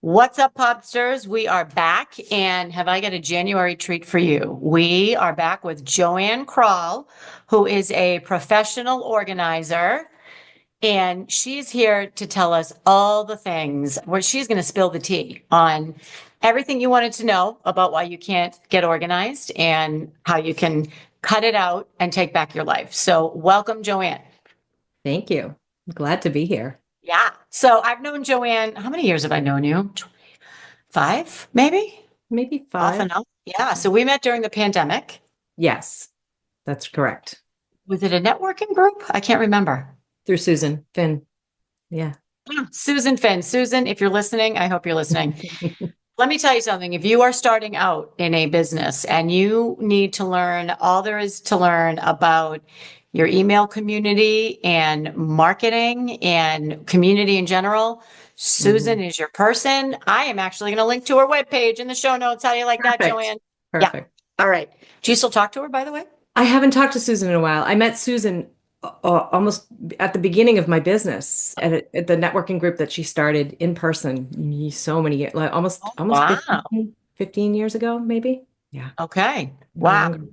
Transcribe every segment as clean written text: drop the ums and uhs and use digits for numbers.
What's up, Podsters? We are back, and have I got a January treat for you? We are back with Joann Krall, who is a professional organizer, and she's here to tell us all the things where she's going to spill the tea on everything you wanted to know about why you can't get organized and how you can cut it out and take back your life. So, welcome, Joann. Thank you. I'm glad to be here. Yeah. So, I've known Joann. How many years have I known you? Five, maybe? Maybe Off and five. on. Yeah. So we met during the pandemic. Yes, that's correct. Was it a networking group? I can't remember. Through Susan Finn. Yeah. Susan Finn. Susan, if you're listening, I hope you're listening. Let me tell you something. If you are starting out in a business and you need to learn all there is to learn about your email community and marketing and community in general, Susan Mhm. is your person. I am actually going to link to her webpage in the show notes. How do you like that, Perfect. Joanne? Yeah. Perfect. All right. Do you still talk to her, by the way? I haven't talked to Susan in a while. I met Susan almost at the beginning of my business at the networking group that she started in person so many years, like Oh, almost wow. 15 years ago, maybe. Yeah, Okay. even Wow. longer.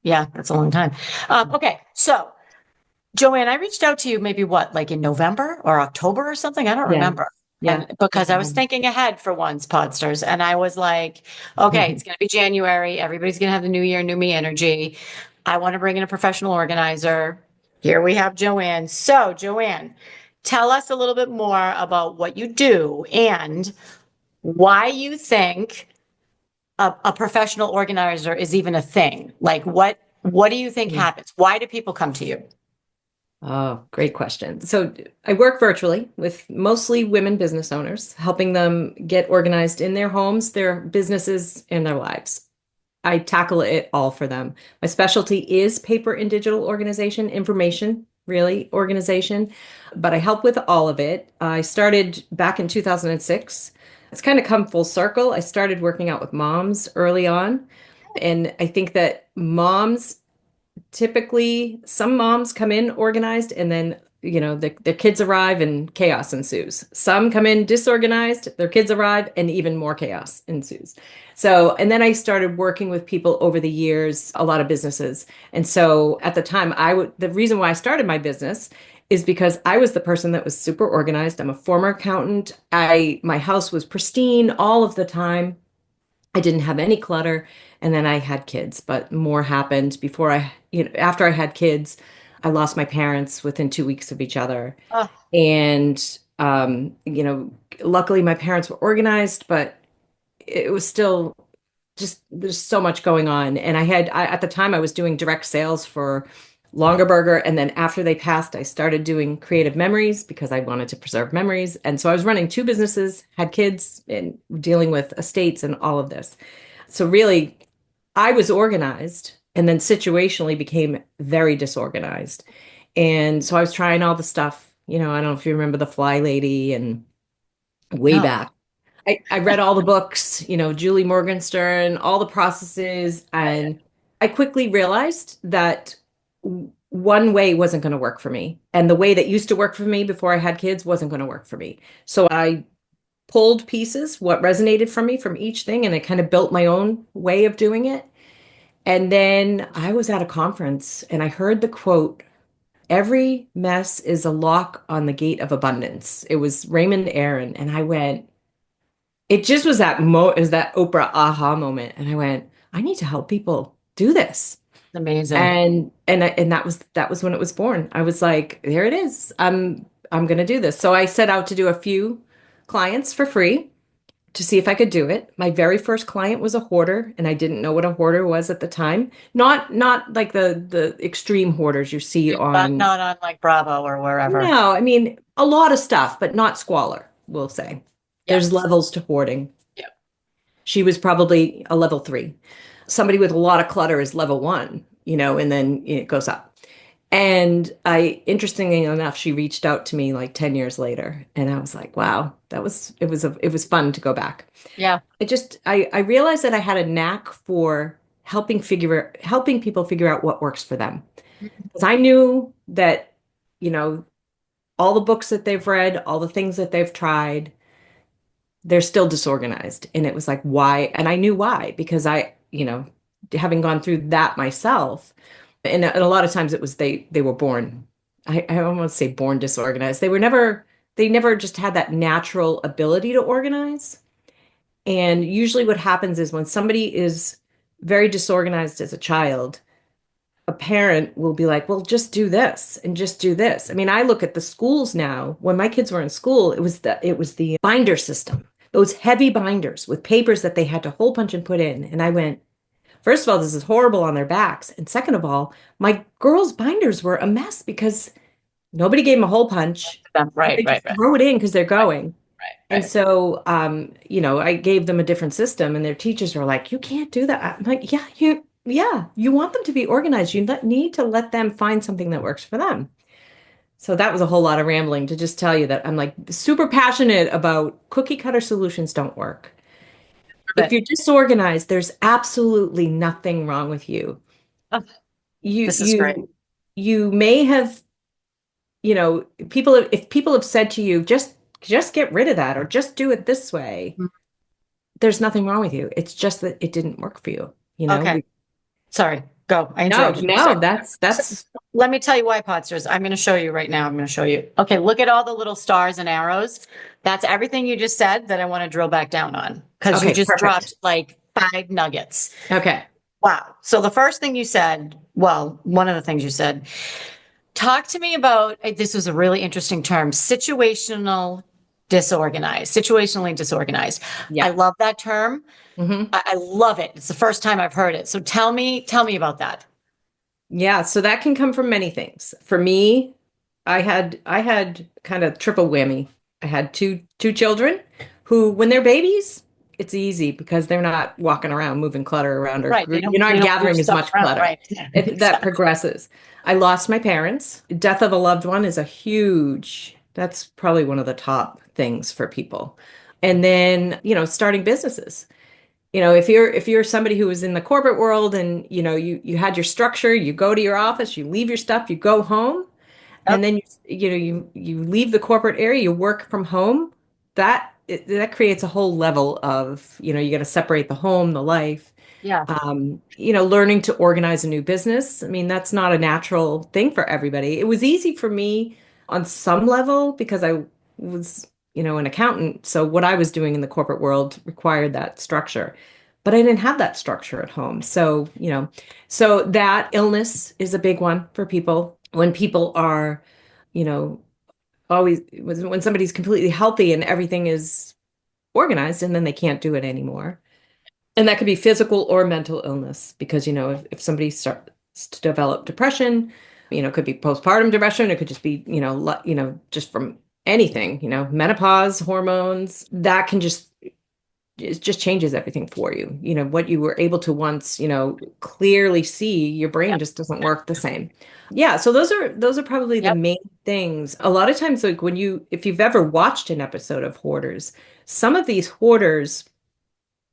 Yeah, that's a long time. Okay. So, Joanne, I reached out to you maybe what, like in November or October or something? I don't Yeah. remember. Yeah. And because I was thinking ahead for once, Podsters, and I was like, okay, it's going to be January. Everybody's going to have the new year, new me energy. I want to bring in a professional organizer. Here we have Joanne. So, Joanne, tell us a little bit more about what you do and why you think a professional organizer is even a thing. Like what do you think happens? Why do people come to you? Oh, great question. So I work virtually with mostly women business owners, helping them get organized in their homes, their businesses, and their lives. I tackle it all for them. My specialty is paper and digital organization, information, really, organization, but I help with all of it. I started back in 2006. It's kind of come full circle. I started working out with moms early on, and I think that moms typically some moms come in organized and then their kids arrive and chaos ensues. Some come in disorganized, their kids arrive and even more chaos ensues. So and then I started working with people over the years, a lot of businesses. And so at the time the reason why I started my business is because I was the person that was super organized. I'm a former accountant. My house was pristine all of the time. I didn't have any clutter. And then I had kids, but more happened after I had kids, I lost my parents within 2 weeks of each other. Oh, And, luckily my parents were organized, but it was still just, there's so much going on. And at the time I was doing direct sales for Longer Burger. And then after they passed, I started doing creative memories because I wanted to preserve memories. And so I was running two businesses, had kids and dealing with estates and all of this. So really, I was organized and then situationally became very disorganized. And so I was trying all the stuff, I don't know if you remember the Fly Lady and way no. back. I read all the books, Julie Morgenstern, all the processes, and I quickly realized that one way wasn't going to work for me. And the way that used to work for me before I had kids wasn't going to work for me. So I pulled pieces, what resonated for me from each thing, and I kind of built my own way of doing it. And then I was at a conference and I heard the quote, "Every mess is a lock on the gate of abundance." It was Raymond Aaron. And I went, it just was it was that Oprah aha moment. And I went, I need to help people do this. Amazing. And that was when it was born. I was like, there it is. I'm gonna do this. So I set out to do a few clients for free to see if I could do it. My very first client was a hoarder, and I didn't know what a hoarder was at the time. Not like the extreme hoarders you see But on. not on like Bravo or wherever. No, I mean a lot of stuff, but not squalor, we'll say. There's Yes. levels to hoarding. Yeah. She was probably a level three. Somebody with a lot of clutter is level one, and then it goes up. And interestingly enough, she reached out to me like 10 years later. And I was like, wow, it was fun to go back. Yeah. I realized that I had a knack for helping people figure out what works for them. Because I knew that, you know, all the books that they've read, all the things that they've tried, they're still disorganized. And it was like, why? And I knew why, because having gone through that myself, and a lot of times it was they were born, I don't want to say born disorganized. They never just had that natural ability to organize. And usually what happens is when somebody is very disorganized as a child, a parent will be like, well, just do this and just do this. I mean, I look at the schools now. When my kids were in school, it was the binder system, those heavy binders with papers that they had to hole punch and put in. And I went, first of all, this is horrible on their backs. And second of all, my girls' binders were a mess because nobody gave them a hole punch. Right, They right, just right, throw it in because they're going. right, And right. so, I gave them a different system, and their teachers were like, "You can't do that." I'm like, yeah, you want them to be organized. Need to let them find something that works for them. So that was a whole lot of rambling to just tell you that I'm like super passionate about cookie cutter solutions don't work. If But you're disorganized, there's absolutely nothing wrong with you. oh, You, this is great. you, you may have, if people have said to you, just get rid of that or just do it this way, Mm. there's nothing wrong with you. It's just that it didn't work for you. Okay. Sorry. Go. I No, interrupted you. Sorry. no, So, that's let me tell you why, Podsters. I'm going to show you right now. I'm going to show you. Okay, look at all the little stars and arrows. That's everything you just said that I want to drill back down on because you okay, just perfect. dropped like 5 nuggets. Okay. Wow. So the first thing you said, well, one of the things you said, talk to me about this was a really interesting term, situationally disorganized. I Yeah. love that term. hmm I love it. It's the first time I've heard it. So tell me about that. Yeah, so that can come from many things. For me, I had kind of triple whammy. I had two children who, when they're babies, it's easy because they're not walking around moving clutter around or Right. They you're don't they not don't move gathering as stuff much around. clutter. Right. Yeah, That exactly. progresses. I lost my parents. Death of a loved one is that's probably one of the top things for people. And then, starting businesses. If you're somebody who was in the corporate world and you had your structure, you go to your office, you leave your stuff, you go home, and Yep. then you leave the corporate area, you work from home. That creates a whole level of, you got to separate the home, the life. Yeah. Learning to organize a new business. I mean, that's not a natural thing for everybody. It was easy for me on some level because I was, an accountant. So what I was doing in the corporate world required that structure. But I didn't have that structure at home. So that illness is a big one for people. When people are, you know, always when somebody's completely healthy and everything is organized and then they can't do it anymore. And that could be physical or mental illness because, if somebody starts to develop depression, it could be postpartum depression. It could just be, just from anything, menopause, hormones, that can it just changes everything for you. What you were able to once, clearly see, your brain Yep. just doesn't work the same. Yeah, so those are probably the Yep. main things. A lot of times, like if you've ever watched an episode of Hoarders, some of these hoarders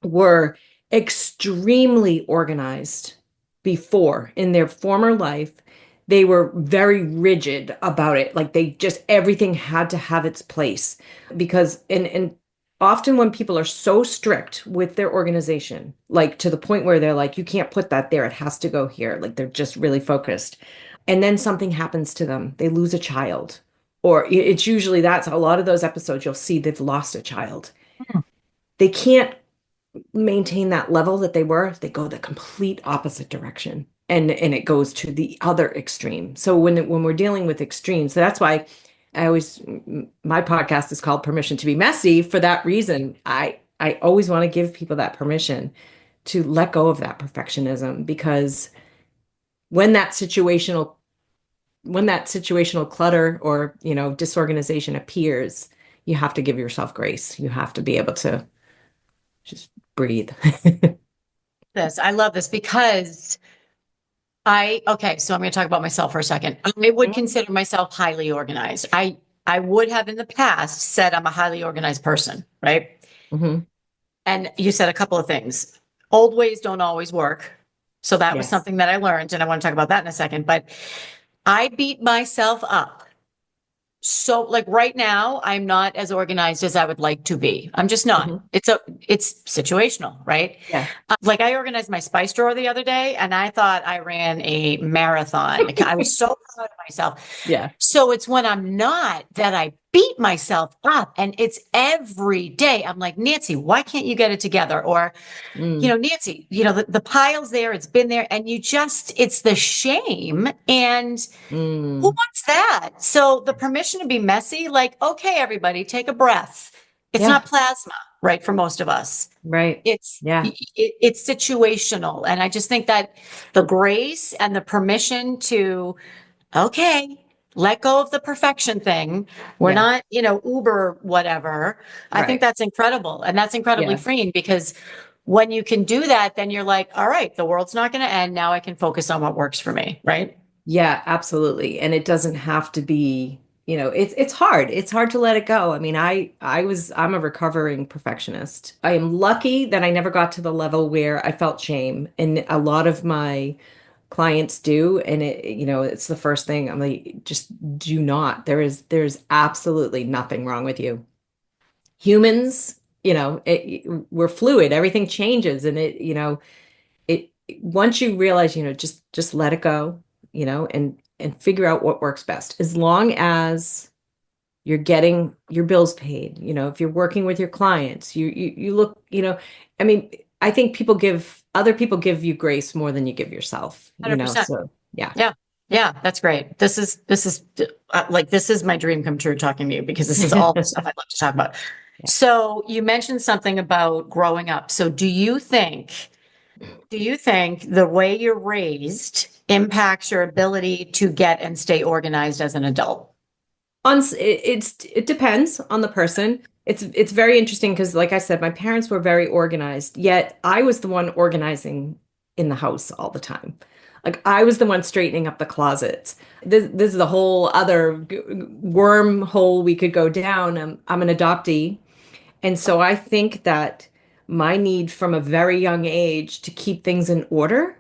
were extremely organized before in their former life. They were very rigid about it. Like everything had to have its place because, and often when people are so strict with their organization, like to the point where they're like, you can't put that there, it has to go here. Like they're just really focused. And then something happens to them. They lose a child. Or it's usually that's a lot of those episodes you'll see they've lost a child. They can't maintain that level that they were, they go the complete opposite direction. And it goes to the other extreme. So when we're dealing with extremes, so that's why my podcast is called Permission to be Messy for that reason. I always want to give people that permission to let go of that perfectionism because when that situational when that situational clutter or disorganization appears, you have to give yourself grace. You have to be able to just breathe. I love this because okay, so I'm going to talk about myself for a second. I would consider myself highly organized. I would have in the past said I'm a highly organized person, right? hmm And you said a couple of things. Old ways don't always work. So that was Yes. something that I learned, and I want to talk about that in a second. But I beat myself up so like right now, I'm not as organized as I would like to be. I'm just not. Mhm. It's situational, right? Yeah. Like I organized my spice drawer the other day and I thought I ran a marathon. I was so proud of myself. Yeah. So it's when I'm not that I beat myself up and it's every day. I'm like, Nancy, why can't you get it together? Or, Mm, Nancy, the pile's there, it's been there, and it's the shame. And who mm. wants that? So the permission to be messy, like, okay, everybody, take a breath. It's Yeah. not plasma, right? For most of us, Right. Yeah. it's situational, and I just think that the grace and the permission to, okay, let go of the perfection thing. We're Yeah. not, Uber whatever. I think Right. that's incredible, and that's incredibly Yeah. freeing because when you can do that, then you're like, all right, the world's not going to end. Now I can focus on what works for me, right? Yeah, absolutely. And it doesn't have to be, it's hard. It's hard to let it go. I mean, I'm a recovering perfectionist. I am lucky that I never got to the level where I felt shame. And a lot of my clients do. And it's the first thing I'm like, just do not. There's absolutely nothing wrong with you. Humans, we're fluid. Everything changes. And it once you realize, just let it go, and figure out what works best. As long as you're getting your bills paid, if you're working with your clients, you look, I mean, I think other people give you grace more than you give yourself, 100%. so yeah. Yeah. Yeah, that's great. This is my dream come true talking to you because this is all the stuff I'd love to talk about. Yeah. So you mentioned something about growing up. So do you think the way you're raised impacts your ability to get and stay organized as an adult? It depends on the person. It's very interesting because, like I said, my parents were very organized, yet I was the one organizing in the house all the time. Like I was the one straightening up the closets. This is the whole other wormhole we could go down. I'm an adoptee, and so I think that my need from a very young age to keep things in order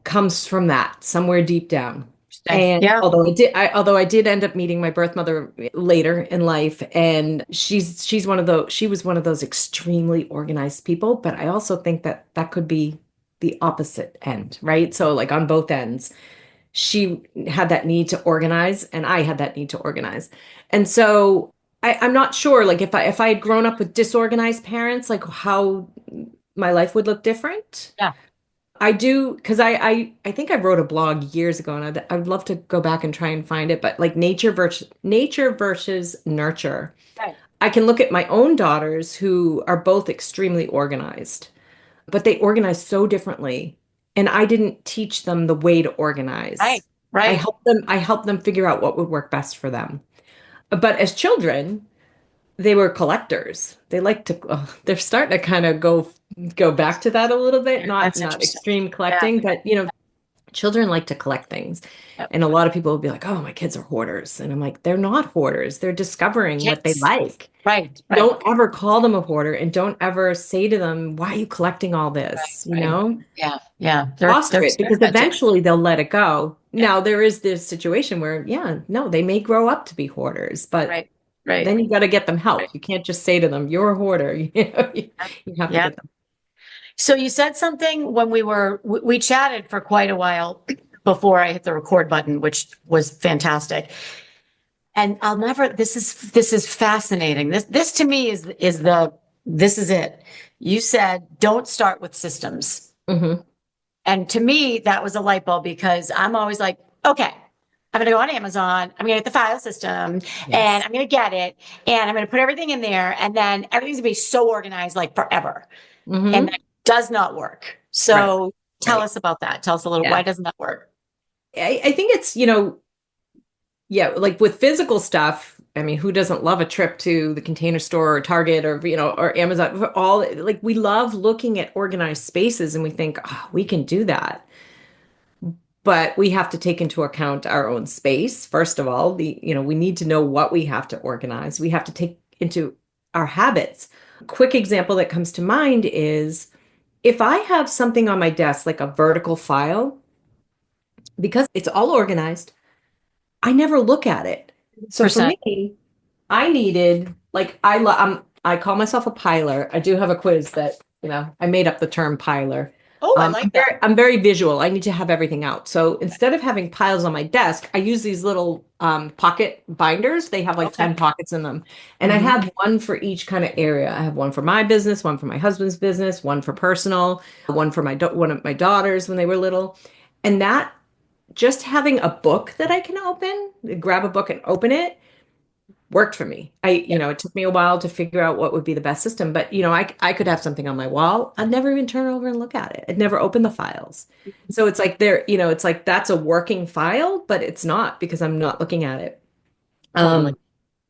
comes from that somewhere deep down. Interesting. And Yeah. although I did end up meeting my birth mother later in life, and she was one of those extremely organized people, but I also think that that could be the opposite end, right? So like on both ends, she had that need to organize, and I had that need to organize. And so I'm not sure, like if I had grown up with disorganized parents, like how my life would look different. Yeah. I do because I think I wrote a blog years ago, and I'd love to go back and try and find it. But like nature versus nurture. Right. I can look at my own daughters who are both extremely organized, but they organize so differently. And I didn't teach them the way to organize. Right. Right. I helped them figure out what would work best for them. But as children, they were collectors. They're starting to kind of go back to that a little bit, not That's not interesting. extreme Yeah. collecting, but children like to collect things. Yep. And a lot of people will be like, "Oh, my kids are hoarders." And I'm like, "They're not hoarders. They're discovering what they Kids. like." Right. Right. Don't ever call them a hoarder, and don't ever say to them, "Why are you collecting all Right. this?" Right. Yeah. Yeah. They're Foster it, because experimenting. eventually they'll let it go. Yeah. Now, there is this situation where, yeah, no, they may grow up to be hoarders, but Right. Right. then you got to get them help. You can't just say to them, "You're a hoarder." You have to Yeah. get them. So you said something when we chatted for quite a while before I hit the record button, which was fantastic. And I'll never, this is fascinating. This to me this is it. You said, don't start with systems. Hmm. And to me, that was a light bulb because I'm always like, okay, I'm going to go on Amazon. I'm going to get the file system and Yes. I'm going to get it and I'm going to put everything in there. And then everything's going to be so organized like forever. And Hmm. that does not work. Right. So tell Right. us about that. Tell us a little, why Yeah. doesn't that work? I think it's, yeah, like with physical stuff, I mean, who doesn't love a trip to the Container Store or Target or, or Amazon? All like we love looking at organized spaces and we think, oh, we can do that. But we have to take into account our own space. First of all, we need to know what we have to organize. We have to take into our habits. Quick example that comes to mind is if I have something on my desk, like a vertical file, because it's all organized, I never look at it. So for Percent. me, I needed like I call myself a piler. I do have a quiz that, I made up the term piler. Oh, I like that. I'm very visual. I need to have everything out. So instead of having piles on my desk, I use these little pocket binders. They have like Okay. 10 pockets in them. And I Hmm. have one for each kind of area. I have one for my business, one for my husband's business, one for personal, one for one of my daughters when they were little. And that just having a book that I can open, grab a book and open it worked for me. It took me a while to figure out what would be the best system, but I could have something on my wall. I'd never even turn over and look at it. I'd never open the files. So it's like it's like that's a working file, but it's not because I'm not looking at it. Totally. Um,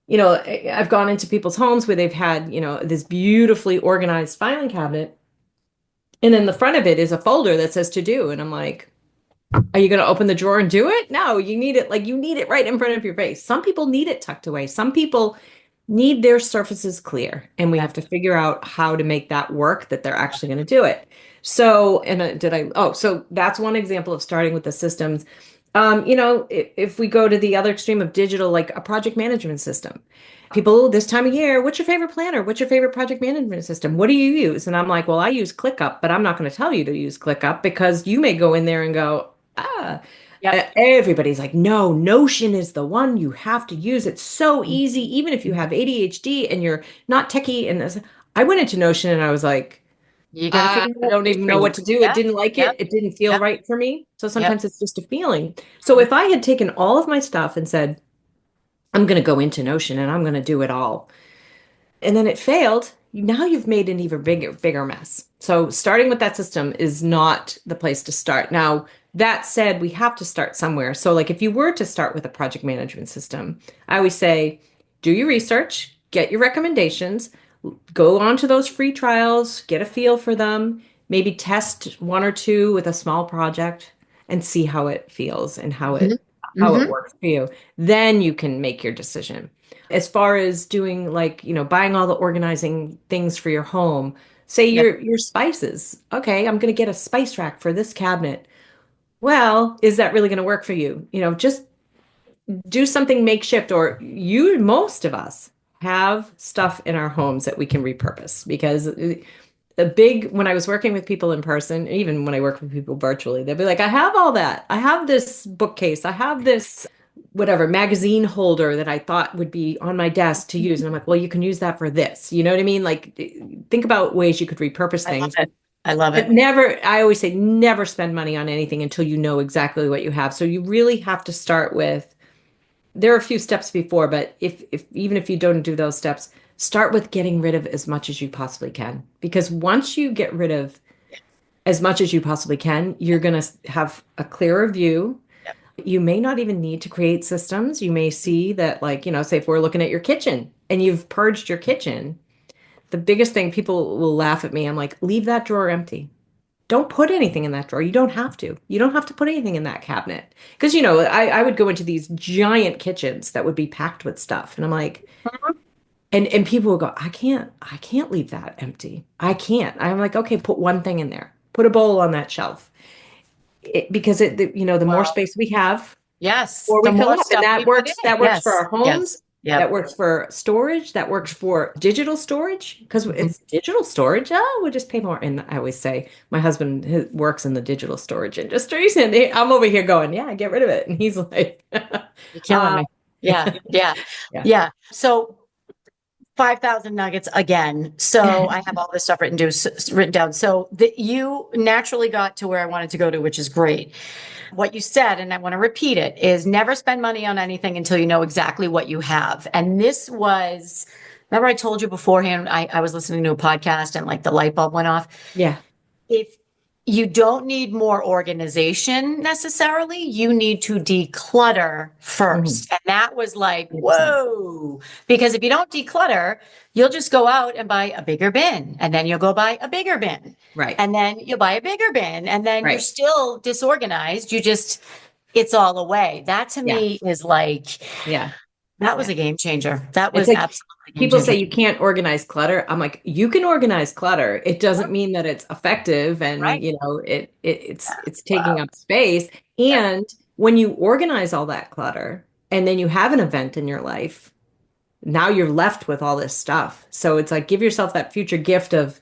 I've gone into people's homes where they've had, this beautifully organized filing cabinet, and in the front of it is a folder that says to do. And I'm like, are you going to open the drawer and do it? No, you need it right in front of your face. Some people need it tucked away. Some people need their surfaces clear, and we Yeah. have to figure out how to make that work that they're actually going to do it. So, and did I, oh, so that's one example of starting with the systems. If we go to the other extreme of digital, like a project management system, people this time of year, what's your favorite planner? What's your favorite project management system? What do you use? And I'm like, well, I use ClickUp, but I'm not going to tell you to use ClickUp because you may go in there and go, ah, Yep. everybody's like, no, Notion is the one you have to use. It's so easy, even if you have ADHD and you're not techie. And I went into Notion and I was like, You got to I figure out what don't works even for know you. what to do. It Yep. didn't like Yep. it. It didn't feel Yep. right for me. So Yep. sometimes it's just a feeling. So if I had taken all of my stuff and said, I'm going to go into Notion and I'm going to do it all, and then it failed, now you've made an even bigger mess. So starting with that system is not the place to start. Now, that said, we have to start somewhere. So like if you were to start with a project management system, I always say, do your research, get your recommendations, go on to those free trials, get a feel for them, maybe test one or two with a small project and see how it feels and Hmm. how it Hmm. works for you. Then you can make your decision. As far as doing like, buying all the organizing things for your home, say Yep. your spices. Okay, I'm going to get a spice rack for this cabinet. Well, is that really going to work for you? Just do something makeshift, or most of us have stuff in our homes that we can repurpose because when I was working with people in person, even when I work with people virtually, they'll be like, I have all that. I have this bookcase. I have this whatever magazine holder that I thought would be on my desk to use. And I'm like, well, you can use that for this. You know what I mean? Like, think about ways you could repurpose I love things. it. I love But it. I always say, never spend money on anything until you know exactly what you have. So you really have to start with, there are a few steps before, but if even if you don't do those steps, start with getting rid of as much as you possibly can. Because once you get rid of as much as you possibly can, you're going to have a clearer view. Yep. You may not even need to create systems. You may see that, like, say if we're looking at your kitchen and you've purged your kitchen, the biggest thing people will laugh at me. I'm like, leave that drawer empty. Don't put anything in that drawer. You don't have to. You don't have to put anything in that cabinet. Because, I would go into these giant kitchens that would be packed with stuff. And I'm like, and people would go, I can't leave that empty. I can't. I'm like, okay, put one thing in there. Put a bowl on that shelf. Because the more Well, space we have, yes. or The we fill more up, and stuff we put in. that works for Yes. our homes, Yes. Yep. that works for storage, that works for digital storage because Mhm. it's digital storage. Oh, we'll just pay more. And I always say my husband works in the digital storage industries, and I'm over here going, yeah, get rid of it, and he's like, You're killing uh, me. Yeah. Yeah. yeah, Yeah. So 5,000 nuggets again. So I have all this stuff written down. So that you naturally got to where I wanted to go to, which is great. What you said, and I want to repeat it, is never spend money on anything until you know exactly what you have. And this was, remember I told you beforehand, I was listening to a podcast and like the light bulb went off. yeah, If you don't need more organization necessarily, you need to declutter mhm, first. And that was like, 100%. whoa, because if you don't declutter, you'll just go out and buy a bigger bin, and then you'll go buy a bigger bin, Right, and then you'll buy a bigger bin, and then you're right, still disorganized. It's all away. That to yeah, me is like, yeah, that was yeah. a game changer. That It's was like absolutely a game people changer. say you can't organize clutter. I'm like, you can organize clutter. It doesn't mean that it's effective and Right? it's taking Wow. up space. Yep. And when you organize all that clutter and then you have an event in your life, now you're left with all this stuff. So it's like give yourself that future gift of,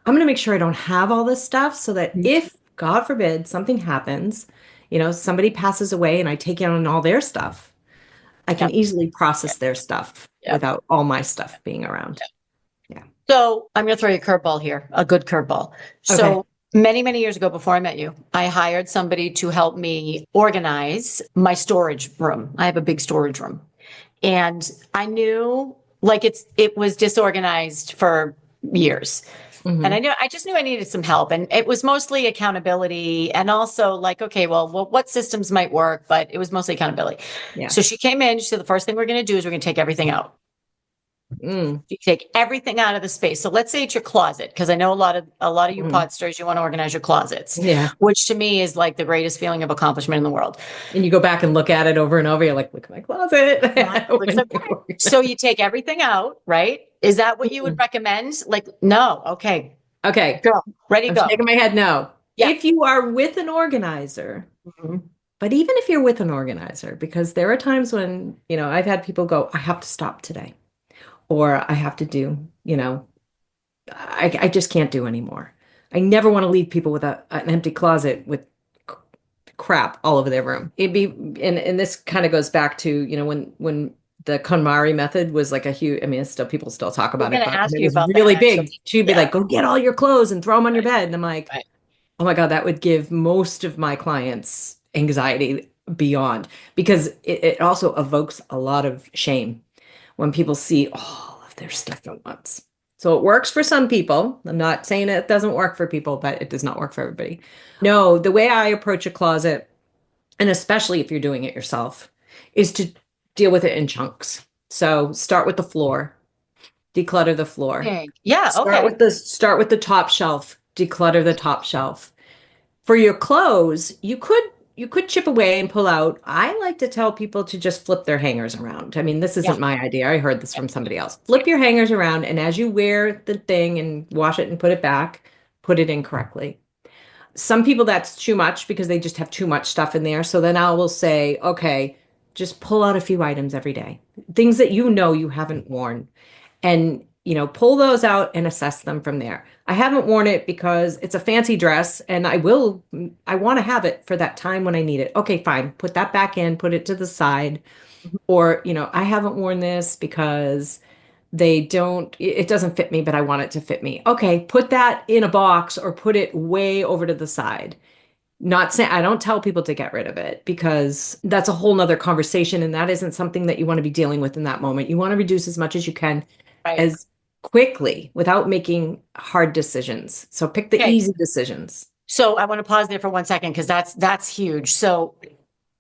I'm going to make sure I don't have all this stuff so that Mhm. if, God forbid, something happens, somebody passes away and I take on all their stuff, I can Yep. easily process their stuff Yep. without all my stuff being around. Yeah. So I'm going to throw you a curveball here, a good curveball. Okay. So many, many years ago, before I met you, I hired somebody to help me organize my storage room. I have a big storage room. And I knew like it was disorganized for years. And Hmm. I just knew I needed some help. And it was mostly accountability and also like, okay, well, what systems might work, but it was mostly accountability. Yeah. So she came in, she said, the first thing we're going to do is we're going to take everything out. Mm. You take everything out of the space. So let's say it's your closet, because I know a lot of you Mm. podsters, you want to organize your closets, Yeah. which to me is like the greatest feeling of accomplishment in the world. And you go back and look at it over and over. You're like, look at my closet. Looks When like you great. organize. So you take everything out, right? Is that what you would Mm. recommend? Like, no. Okay, Okay. go. Ready, I'm go. shaking my head no. Yeah. If you are with an organizer, Mhm. but even if you're with an organizer, because there are times when, I've had people go, I have to stop today, or I have to do, I just can't do anymore. I never want to leave people with an empty closet with c- crap all over their room. And this kind of goes back to, when the KonMari method was like a huge, I mean, it's still, people still talk We're about it, going to but when ask it you was about that really actually. big. She'd be Yeah. like, go get all your clothes and throw them on your Right. bed. And I'm like, Right. oh my God, that would give most of my clients anxiety beyond because it also evokes a lot of shame when people see all of their stuff at once. So it works for some people. I'm not saying it doesn't work for people, but it does not work for everybody. No, the way I approach a closet, and especially if you're doing it yourself, is to deal with it in chunks. So start with the floor, declutter the floor. Okay. Yeah. Okay. Start with the top shelf, declutter the top shelf. For your clothes, you could chip away and pull out. I like to tell people to just flip their hangers around. I mean, this Yeah. isn't my idea. I heard this from somebody else. Flip your hangers around, and as you wear the thing and wash it and put it back, put it in correctly. Some people that's too much because they just have too much stuff in there. So then I will say, okay, just pull out a few items every day. Things that you haven't worn and pull those out and assess them from there. I haven't worn it because it's a fancy dress and I want to have it for that time when I need it. Okay, fine. Put that back in, put it to the side. Or, I haven't worn this because it doesn't fit me, but I want it to fit me. Okay, put that in a box or put it way over to the side. Not saying I don't tell people to get rid of it because that's a whole nother conversation and that isn't something that you want to be dealing with in that moment. You want to reduce as much as you can Right. as quickly without making hard decisions. So pick the Okay. easy decisions. So I want to pause there for 1 second because that's huge. So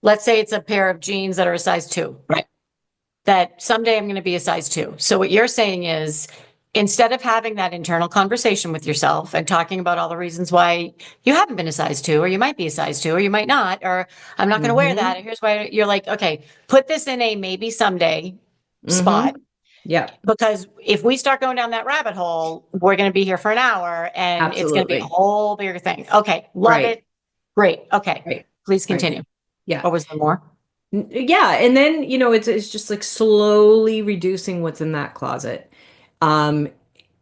let's say it's a pair of jeans that are a size two, right? That someday I'm going to be a size two. So what you're saying is instead of having that internal conversation with yourself and talking about all the reasons why you haven't been a size two, or you might be a size two, or you might not, or I'm not going to wear that. Hmm. And here's why you're like, okay, put this in a maybe someday Hmm. spot. Yeah, Because if we start going down that rabbit hole, we're going to be here for an hour and it's going to be a absolutely. whole bigger thing. Okay. Love Right, it. Great. Okay. right, Please right. continue. Yeah. Or was there more? Yeah, and then, it's just like slowly reducing what's in that closet. Um,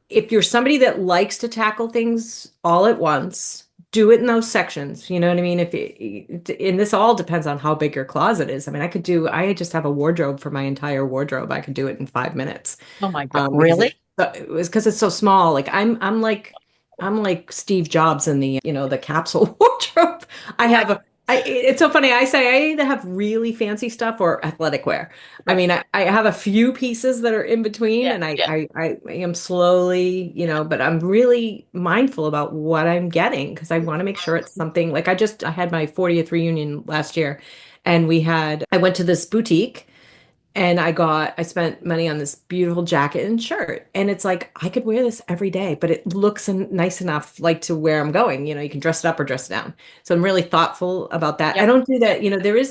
if you're somebody that likes to tackle things all at once, do it in those sections. You know what I mean? And this all depends on how big your closet is. I mean, I just have a wardrobe for my entire wardrobe. I could do it in 5 minutes. Oh my God. Because Really? it was because it's so small. Like I'm like Steve Jobs in the capsule wardrobe. I Right. have it's so funny. I say I either have really fancy stuff or athletic wear. I Right. mean, I have a few pieces that are in between, Yeah. and I, Yeah. I, I am slowly, but I'm really mindful about what I'm getting because I want to make sure it's something like I had my 40th reunion last year, and I went to this boutique. And I spent money on this beautiful jacket and shirt. And it's like, I could wear this every day, but it looks nice enough, like to where I'm going. You can dress it up or dress it down. So I'm really thoughtful about that. I Yep. don't do Yep.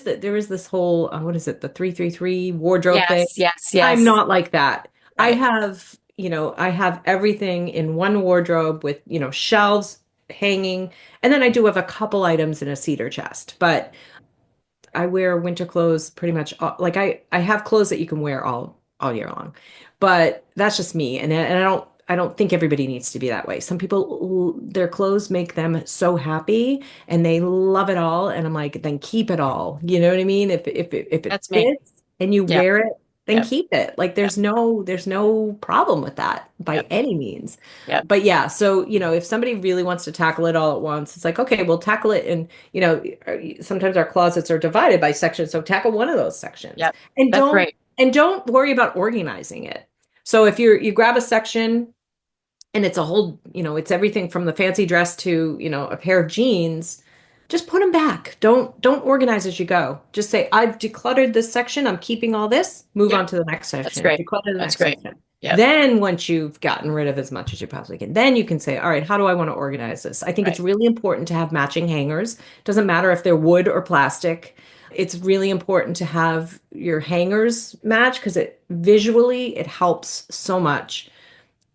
that. There is this whole, what is it? The 333 wardrobe thing. Yes. Yes. I'm Yes. not like that. Right. I have everything in one wardrobe with, shelves hanging. And then I do have a couple items in a cedar chest, but I wear winter clothes pretty much like I have clothes that you can wear all year long. But that's just me. And I don't think everybody needs to be that way. Some people their clothes make them so happy and they love it all and I'm like, then keep it all. You know what I mean? If it That's me. fits and you Yep. wear it, then Yep. keep it. Like Yep. there's no problem with that by Yep. any means. Yep. But yeah, so if somebody really wants to tackle it all at once, it's like, okay, we'll tackle it. And sometimes our closets are divided by sections, so tackle one of those sections. Yep. And That's don't great. and don't worry about organizing it. So if you grab a section and it's a whole, it's everything from the fancy dress to, a pair of jeans, just put them back. Don't organize as you go. Just say, I've decluttered this section. I'm keeping all this. Move Yep. on to the next That's section. great. Declutter the That's next great. section. Yep. Then once you've gotten rid of as much as you possibly can, then you can say, all right, how do I want to organize this? I think it's Right. really important to have matching hangers. Doesn't matter if they're wood or plastic. It's really important to have your hangers match because it helps so much.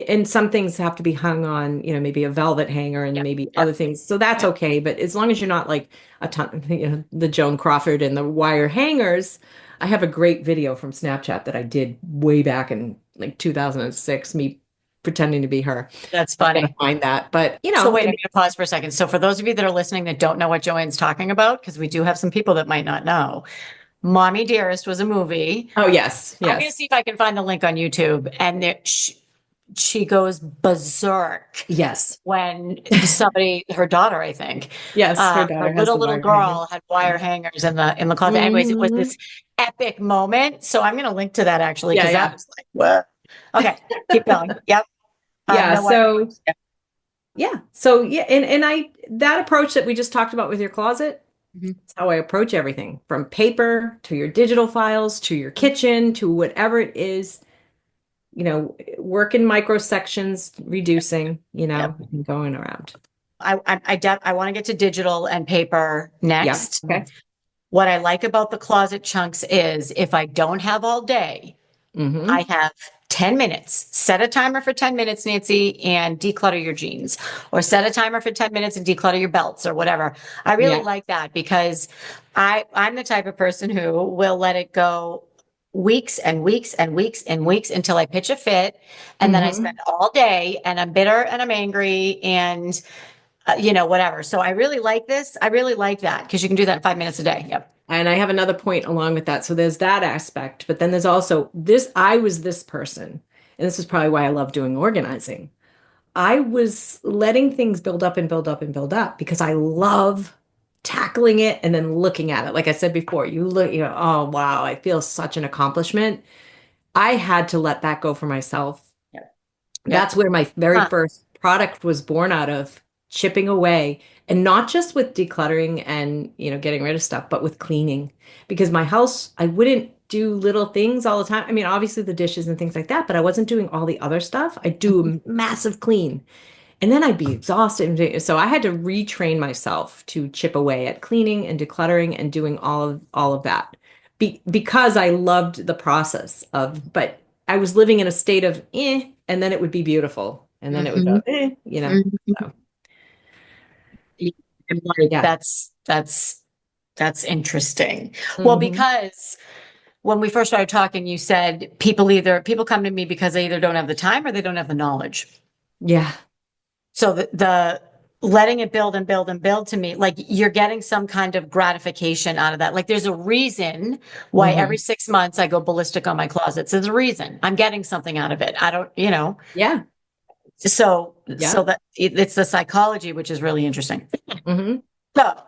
And some things have to be hung on, maybe a velvet hanger and Yep. maybe Yep. other things. So that's Yep. okay. But as long as you're not like a ton, the Joan Crawford and the wire hangers, I have a great video from Snapchat that I did way back in like 2006, me pretending to be her. That's I gotta funny. find that. But, So wait, I'm going to pause for a second. So for those of you that are listening that don't know what Joanne's talking about, because we do have some people that might not know, Mommy Dearest was a movie. oh, yes, I'm going to yes, see if I can find the link on YouTube. And she goes berserk yes, when her daughter, I think, yes. Her her daughter has the little wire hanger. girl had wire hangers in the closet. Anyways, it was Hmm. this epic moment. So I'm going to link to that actually Yeah, because that yeah. was like, what? Okay, keep going. Yep. Yeah, No wire so hangers. Yep. yeah. So yeah, and I that approach that we just talked about with your closet, Mhm. it's how I approach everything from paper to your digital files to your kitchen to whatever it is, work in micro sections, reducing, Yep. and going around. I want to get to digital and paper Yeah. next. Okay. What I like about the closet chunks is if I don't have all day, I Mm-hmm. have 10 minutes. Set a timer for 10 minutes, Nancy, and declutter your jeans, or set a timer for 10 minutes and declutter your belts or whatever. I really Yeah. like that because I'm the type of person who will let it go weeks and weeks and weeks and weeks until I pitch a fit. And then I spend Mm-hmm. all day and I'm bitter and I'm angry and, whatever. So I really like this. I really like that because you can do that in 5 minutes a day. Yep. And I have another point along with that. So there's that aspect, but then there's also this, I was this person, and this is probably why I love doing organizing. I was letting things build up and build up and build up because I love tackling it and then looking at it. Like I said before, oh wow, I feel such an accomplishment. I had to let that go for myself. Yep. Yep. That's where my very Huh. first product was born out of, chipping away, and not just with decluttering and, getting rid of stuff, but with cleaning. Because my house, I wouldn't do little things all the time. I mean, obviously the dishes and things like that, but I wasn't doing all the other stuff. I do a massive clean. And then I'd be exhausted. So I had to retrain myself to chip away at cleaning and decluttering and doing all of that. Because I loved the process but I was living in a state of and then it would be beautiful. And then it would Mhm. go, Mhm. So I'm like, yeah. that's interesting. Well, Hmm. because when we first started talking, you said people come to me because they either don't have the time or they don't have the knowledge. Yeah. So the letting it build and build and build to me, like you're getting some kind of gratification out of that. Like there's a reason why every Hmm. 6 months I go ballistic on my closets. There's a reason. I'm getting something out of it. I don't, Yeah. so Yeah. that it's the psychology, which is really interesting. Hmm. So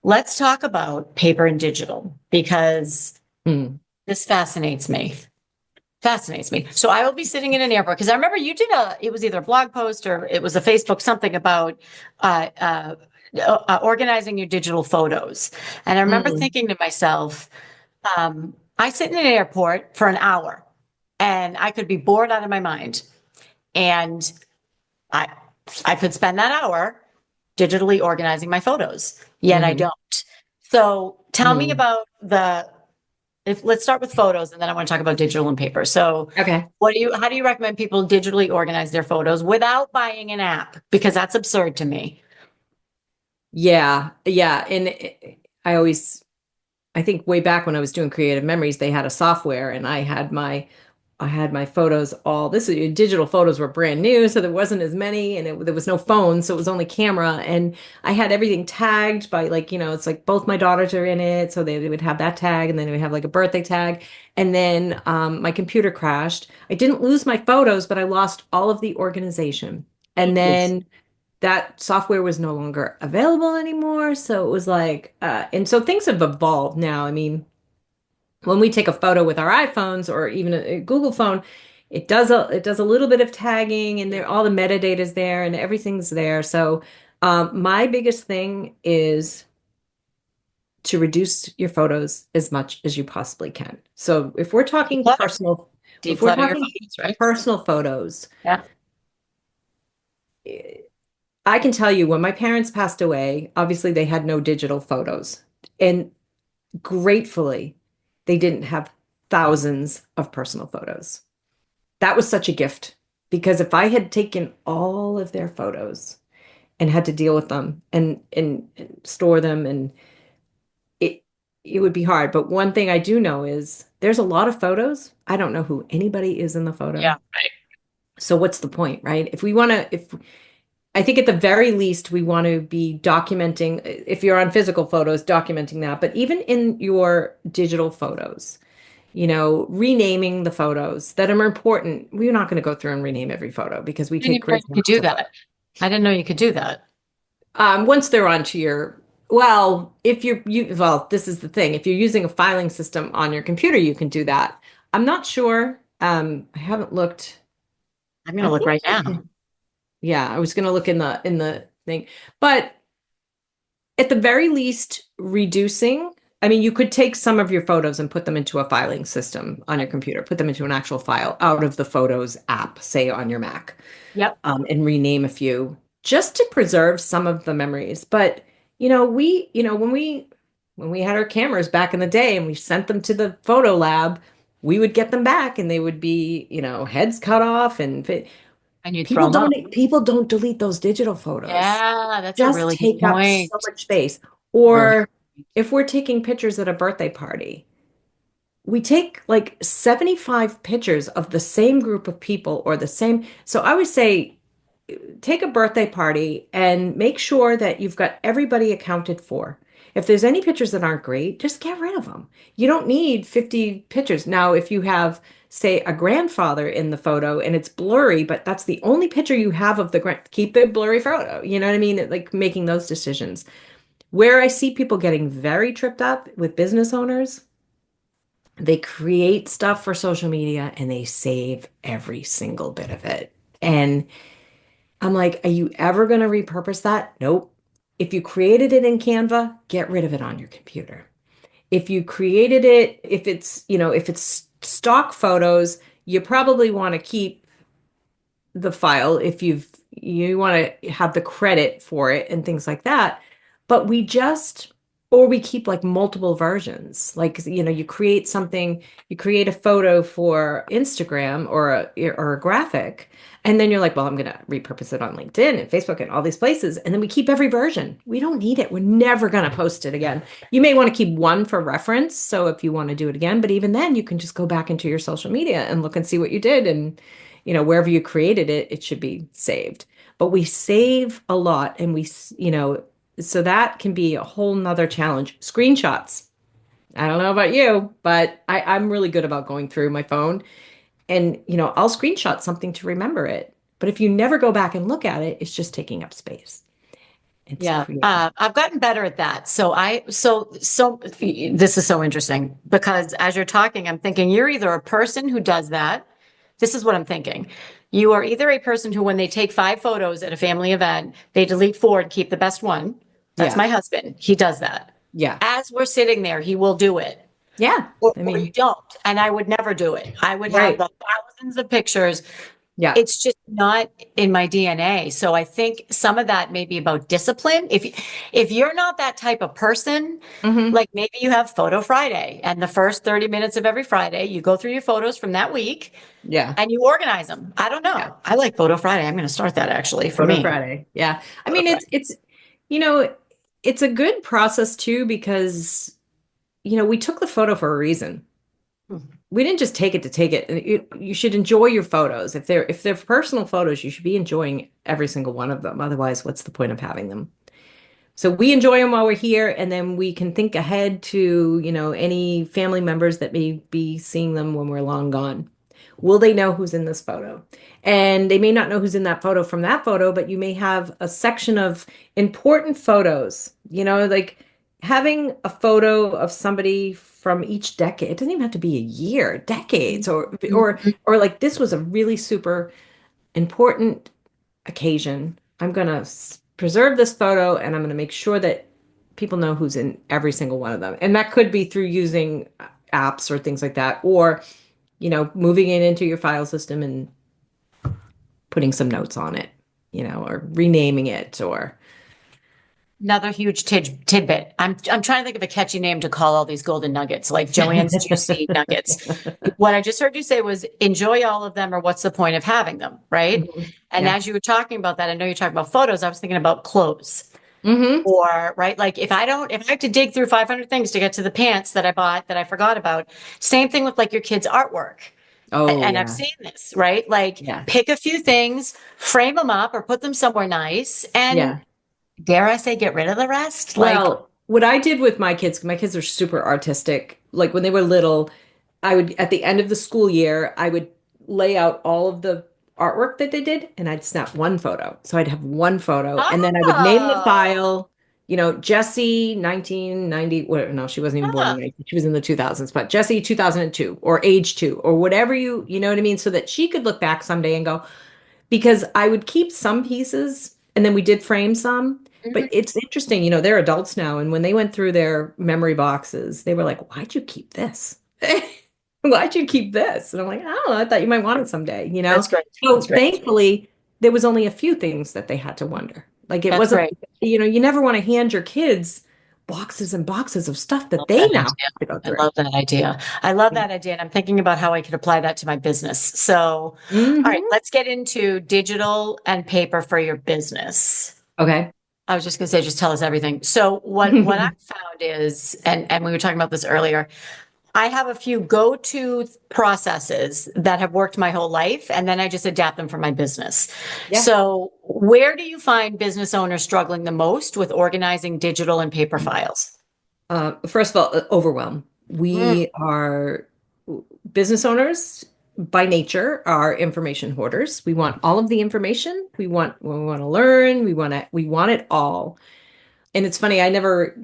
let's talk about paper and digital because Mm. this fascinates me. Fascinates me. So I will be sitting in an airport because I remember you did it was either a blog post or it was a Facebook something about uh, uh, organizing your digital photos. And I remember Mm. thinking to myself, I sit in an airport for an hour and I could be bored out of my mind. And I I could spend that hour digitally organizing my photos, yet I Hmm. don't. So tell me Mm. about if let's start with photos and then I want to talk about digital and paper. So Okay. how do you recommend people digitally organize their photos without buying an app? Because that's absurd to me. Yeah. Yeah. And I always I think way back when I was doing creative memories, they had a software and I had my photos all this digital photos were brand new, so there wasn't as many and there was no phone, so it was only camera and I had everything tagged by like, it's like both my daughters are in it, so they would have that tag and then they would have like a birthday tag. And then my computer crashed. I didn't lose my photos, but I lost all of the organization. And Yes. then that software was no longer available anymore. So it was like, and so things have evolved now. I mean, when we take a photo with our iPhones or even a Google phone, it does a little bit of tagging and there all the metadata is there and everything's there. So my biggest thing is to reduce your photos as much as you possibly can. So Declutter. if we're Declutter your talking photos, right? personal photos, Yeah. I can tell you when my parents passed away, obviously they had no digital photos. And gratefully, they didn't have thousands of personal photos. That was such a gift because if I had taken all of their photos and had to deal with them and store them and it it would be hard. But one thing I do know is there's a lot of photos. I don't know who anybody is in the photo. Yeah. So what's the point, right? If I think at the very least, we want to be documenting, if you're on physical photos, documenting that. But even in your digital photos, renaming the photos that are important. We're not going to go through and rename every photo because we I didn't take even know great you could amounts do of photos. that. I didn't know you could do that. Once they're onto well, if well, this is the thing. If you're using a filing system on your computer, you can do that. I'm not sure. I haven't looked. I'm going I to look think right you now. can. Yeah, I was going to look in the thing, but at the very least, reducing. I mean, you could take some of your photos and put them into a filing system on your computer, put them into an actual file out of the Photos app, say on your Mac, Yep. and rename a few just to preserve some of the memories. But when we had our cameras back in the day and we sent them to the photo lab, we would get them back and they would be, heads cut off and And you'd throw them up. people don't delete those digital photos. Yeah, that's a Just really good take up point. so much space. Really. Or if we're taking pictures at a birthday party, we take like 75 pictures of the same group of people or the same. So I would say take a birthday party and make sure that you've got everybody accounted for. If there's any pictures that aren't great, just get rid of them. You don't need 50 pictures. Now, if you have, say, a grandfather in the photo and it's blurry, but that's the only picture you have of the keep the blurry photo. You know what I mean? Like making those decisions. Where I see people getting very tripped up with business owners, they create stuff for social media and they save every single bit of it. And I'm like, are you ever going to repurpose that? Nope. If you created it in Canva, get rid of it on your computer. If you created it, if it's stock photos, you probably want to keep the file if you want to have the credit for it and things like that. But or we keep like multiple versions. Like, you create a photo for Instagram or a graphic, and then you're like, well, I'm gonna repurpose it on LinkedIn and Facebook and all these places. And then we keep every version. We don't need it. We're never gonna post it again. You may want to keep one for reference. So if you want to do it again, but even then you can just go back into your social media and look and see what you did. And wherever you created it, it should be saved. But we save a lot and so that can be a whole nother challenge. Screenshots. I don't know about you, but I'm really good about going through my phone and, I'll screenshot something to remember it. But if you never go back and look at it, it's just taking up space. It's Yeah, creating. I've gotten better at that. So this is so interesting because as you're talking, I'm thinking you're either a person who does that. This is what I'm thinking. You are either a person who, when they take 5 photos at a family event, they delete 4 and keep the best one. That's Yeah. my husband. He does that. Yeah. As we're sitting there, he will do it. Yeah. I Or you mean, don't. And I would never do it. I would have right. the thousands of pictures. Yeah. It's just not in my DNA. So I think some of that may be about discipline. If you're not that type of person, Hmm. like maybe you have Photo Friday and the first 30 minutes of every Friday, you go through your photos from that week Yeah. and you organize them. I don't Yeah. know. I like Photo Friday. I'm going to start that actually for Photo me. Friday. Yeah. I Photo mean, Friday. you know, it's a good process too because we took the photo for a reason. Mhm. We didn't just take it to take it. You should enjoy your photos. If they're personal photos, you should be enjoying every single one of them. Otherwise, what's the point of having them? So we enjoy them while we're here, and then we can think ahead to, any family members that may be seeing them when we're long gone. Will they know who's in this photo? And they may not know who's in that photo from that photo, but you may have a section of important photos, like having a photo of somebody from each decade. It doesn't even have to be a year, decades, or like this was a really super important occasion. I'm going to preserve this photo and I'm going to make sure that people know who's in every single one of them. And that could be through using apps or things like that, or, moving it into your file system and putting some notes on it, or renaming it or. Another huge tidbit. I'm trying to think of a catchy name to call all these golden nuggets, like Joanne's juicy nuggets. What I just heard you say was enjoy all of them, or what's the point of having them, right? Mhm. And Yeah. as you were talking about that, I know you're talking about photos. I was thinking about clothes. Hmm. Or, right, like if I have to dig through 500 things to get to the pants that I bought that I forgot about, same thing with like your kids' artwork. Oh, And I've yeah. seen this, right? Like Yeah. pick a few things, frame them up or put them somewhere nice, and Yeah. dare I say, get rid of the rest. Like, Well, what I did with my kids are super artistic. Like when they were little, I would, at the end of the school year, I would lay out all of the artwork that they did and I'd snap one photo. So I'd have one photo and then I would name the oh, file, Jessie 1990. Well, no, she wasn't even born in huh, 19, she was in the 2000s, but Jessie 2002 or age 2 or whatever you know what I mean? So that she could look back someday and go, because I would keep some pieces and then we did frame some. But mhm, it's interesting, they're adults now. And when they went through their memory boxes, they were like, why'd you keep this? Why'd you keep this? And I'm like, I don't know. I thought you might want it someday, that's great. That's So great. thankfully, there was only a few things that they had to wonder. Like it That's wasn't, great. you never want to hand your kids boxes and boxes of stuff I that love they that now idea. have to go I through. love that idea. I love that idea. And I'm thinking about how I could apply that to my business. So, all right, Hmm. let's get into digital and paper for your business. Okay. I was just going to say, just tell us everything. So what I've found is, and we were talking about this earlier, I have a few go-to processes that have worked my whole life, and then I just adapt them for my business. Yeah. So where do you find business owners struggling the most with organizing digital and paper files? First of all, Overwhelm. Mm. We are business owners by nature, are information hoarders. We want all of the information. We want to learn. We want it all. And it's funny, I never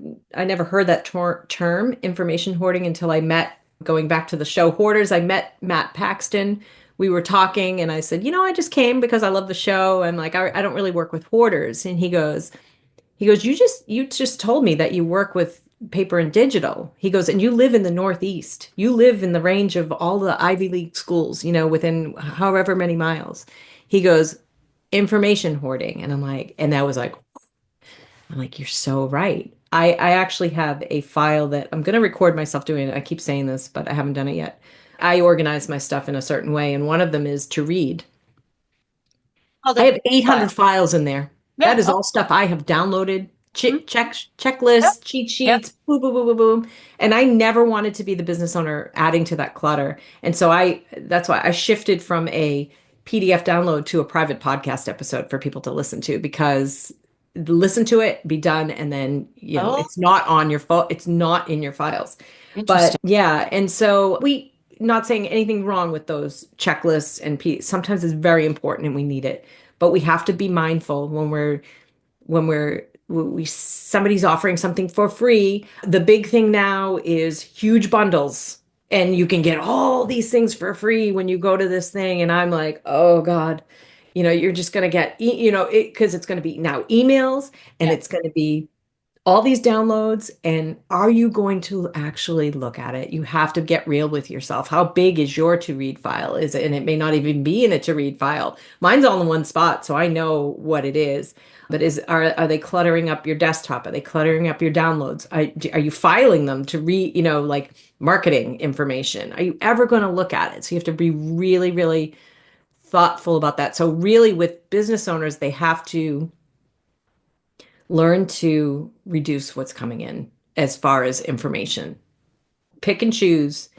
heard that term information hoarding until I met, going back to the show Hoarders, I met Matt Paxton. We were talking and I said, I just came because I love the show. I'm like, I don't really work with hoarders. And he goes, you just told me that you work with paper and digital. He goes, and you live in the Northeast. You live in the range of all the Ivy League schools, within however many miles. He goes, information hoarding. And I'm like, you're so right. I actually have a file that I'm going to record myself doing it. I keep saying this, but I haven't done it yet. I organize my stuff in a certain way, and one of them is to read. Oh, I the have 800 file. files in there. Yeah. That is Oh, all stuff I have downloaded, mhm. Yep. checklists, cheat Yep. sheets, boom, boom, boom, boom, boom. And I never wanted to be the business owner adding to that clutter. And so that's why I shifted from a PDF download to a private podcast episode for people to listen to, because listen to it, be done, and then, Oh, it's not on your phone, it's not in your files. But interesting. yeah, and so not saying anything wrong with those checklists and sometimes it's very important and we need it, but we have to be mindful when somebody's offering something for free. The big thing now is huge bundles, and you can get all these things for free when you go to this thing. And I'm like, oh God, you're just gonna get, because it's gonna be now emails and Yeah. it's gonna be all these downloads. And are you going to actually look at it? You have to get real with yourself. How big is your to read file? Is it, and it may not even be in a to read file. Mine's all in one spot, so I know what it is. But are they cluttering up your desktop? Are they cluttering up your downloads? Are you filing them to read, like marketing information? Are you ever going to look at it? So you have to be really, really thoughtful about that. So really with business owners, they have to learn to reduce what's coming in as far as information. pick and choose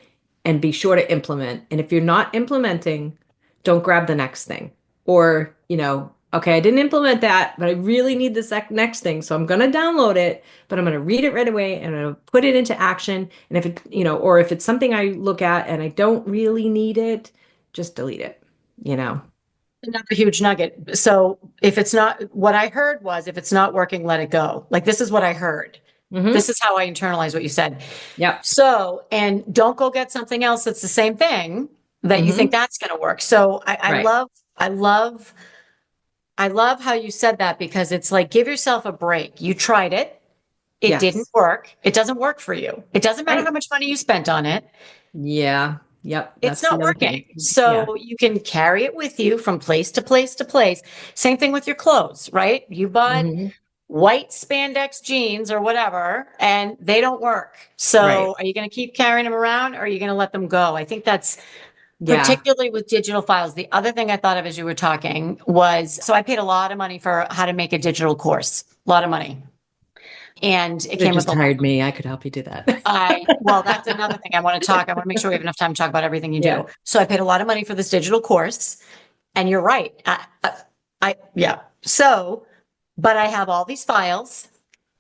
and be sure to implement. And if you're not implementing, don't grab the next thing. Or, okay, I didn't implement that, but I really need this next thing. So I'm going to download it, but I'm going to read it right away and I'm going to put it into action. And if it, or if it's something I look at and I don't really need it, just delete it, you know? Another huge nugget. So if it's not, what I heard was if it's not working, let it go. Like this is what I heard. Mm-hmm. This is how I internalize what you said. Yep. So, and don't go get something else that's the same thing that you think Mm-hmm. that's going to work. So Right. I love how you said that because it's like, give yourself a break. You tried it. It didn't Yes. work. It doesn't work for you. It doesn't matter Right. how much money you spent on it. Yeah. Yep. It's That's not the other working. thing. Yeah. So you can carry it with you from place to place to place. Same thing with your clothes, right? You bought Mm-hmm. white spandex jeans or whatever, and they don't work. Right. So are you going to keep carrying them around or are you going to let them go? I think that's Yeah. particularly with digital files. The other thing I thought of as you were talking was, so I paid a lot of money for how to make a digital course, a lot of money. And it Could have came with just a hired me. I could help you do that. well, that's another thing I want to talk. I want to make sure we have enough time to talk about everything you do. Yeah. So I paid a lot of money for this digital course, and you're right. Yeah. So, but I have all these files,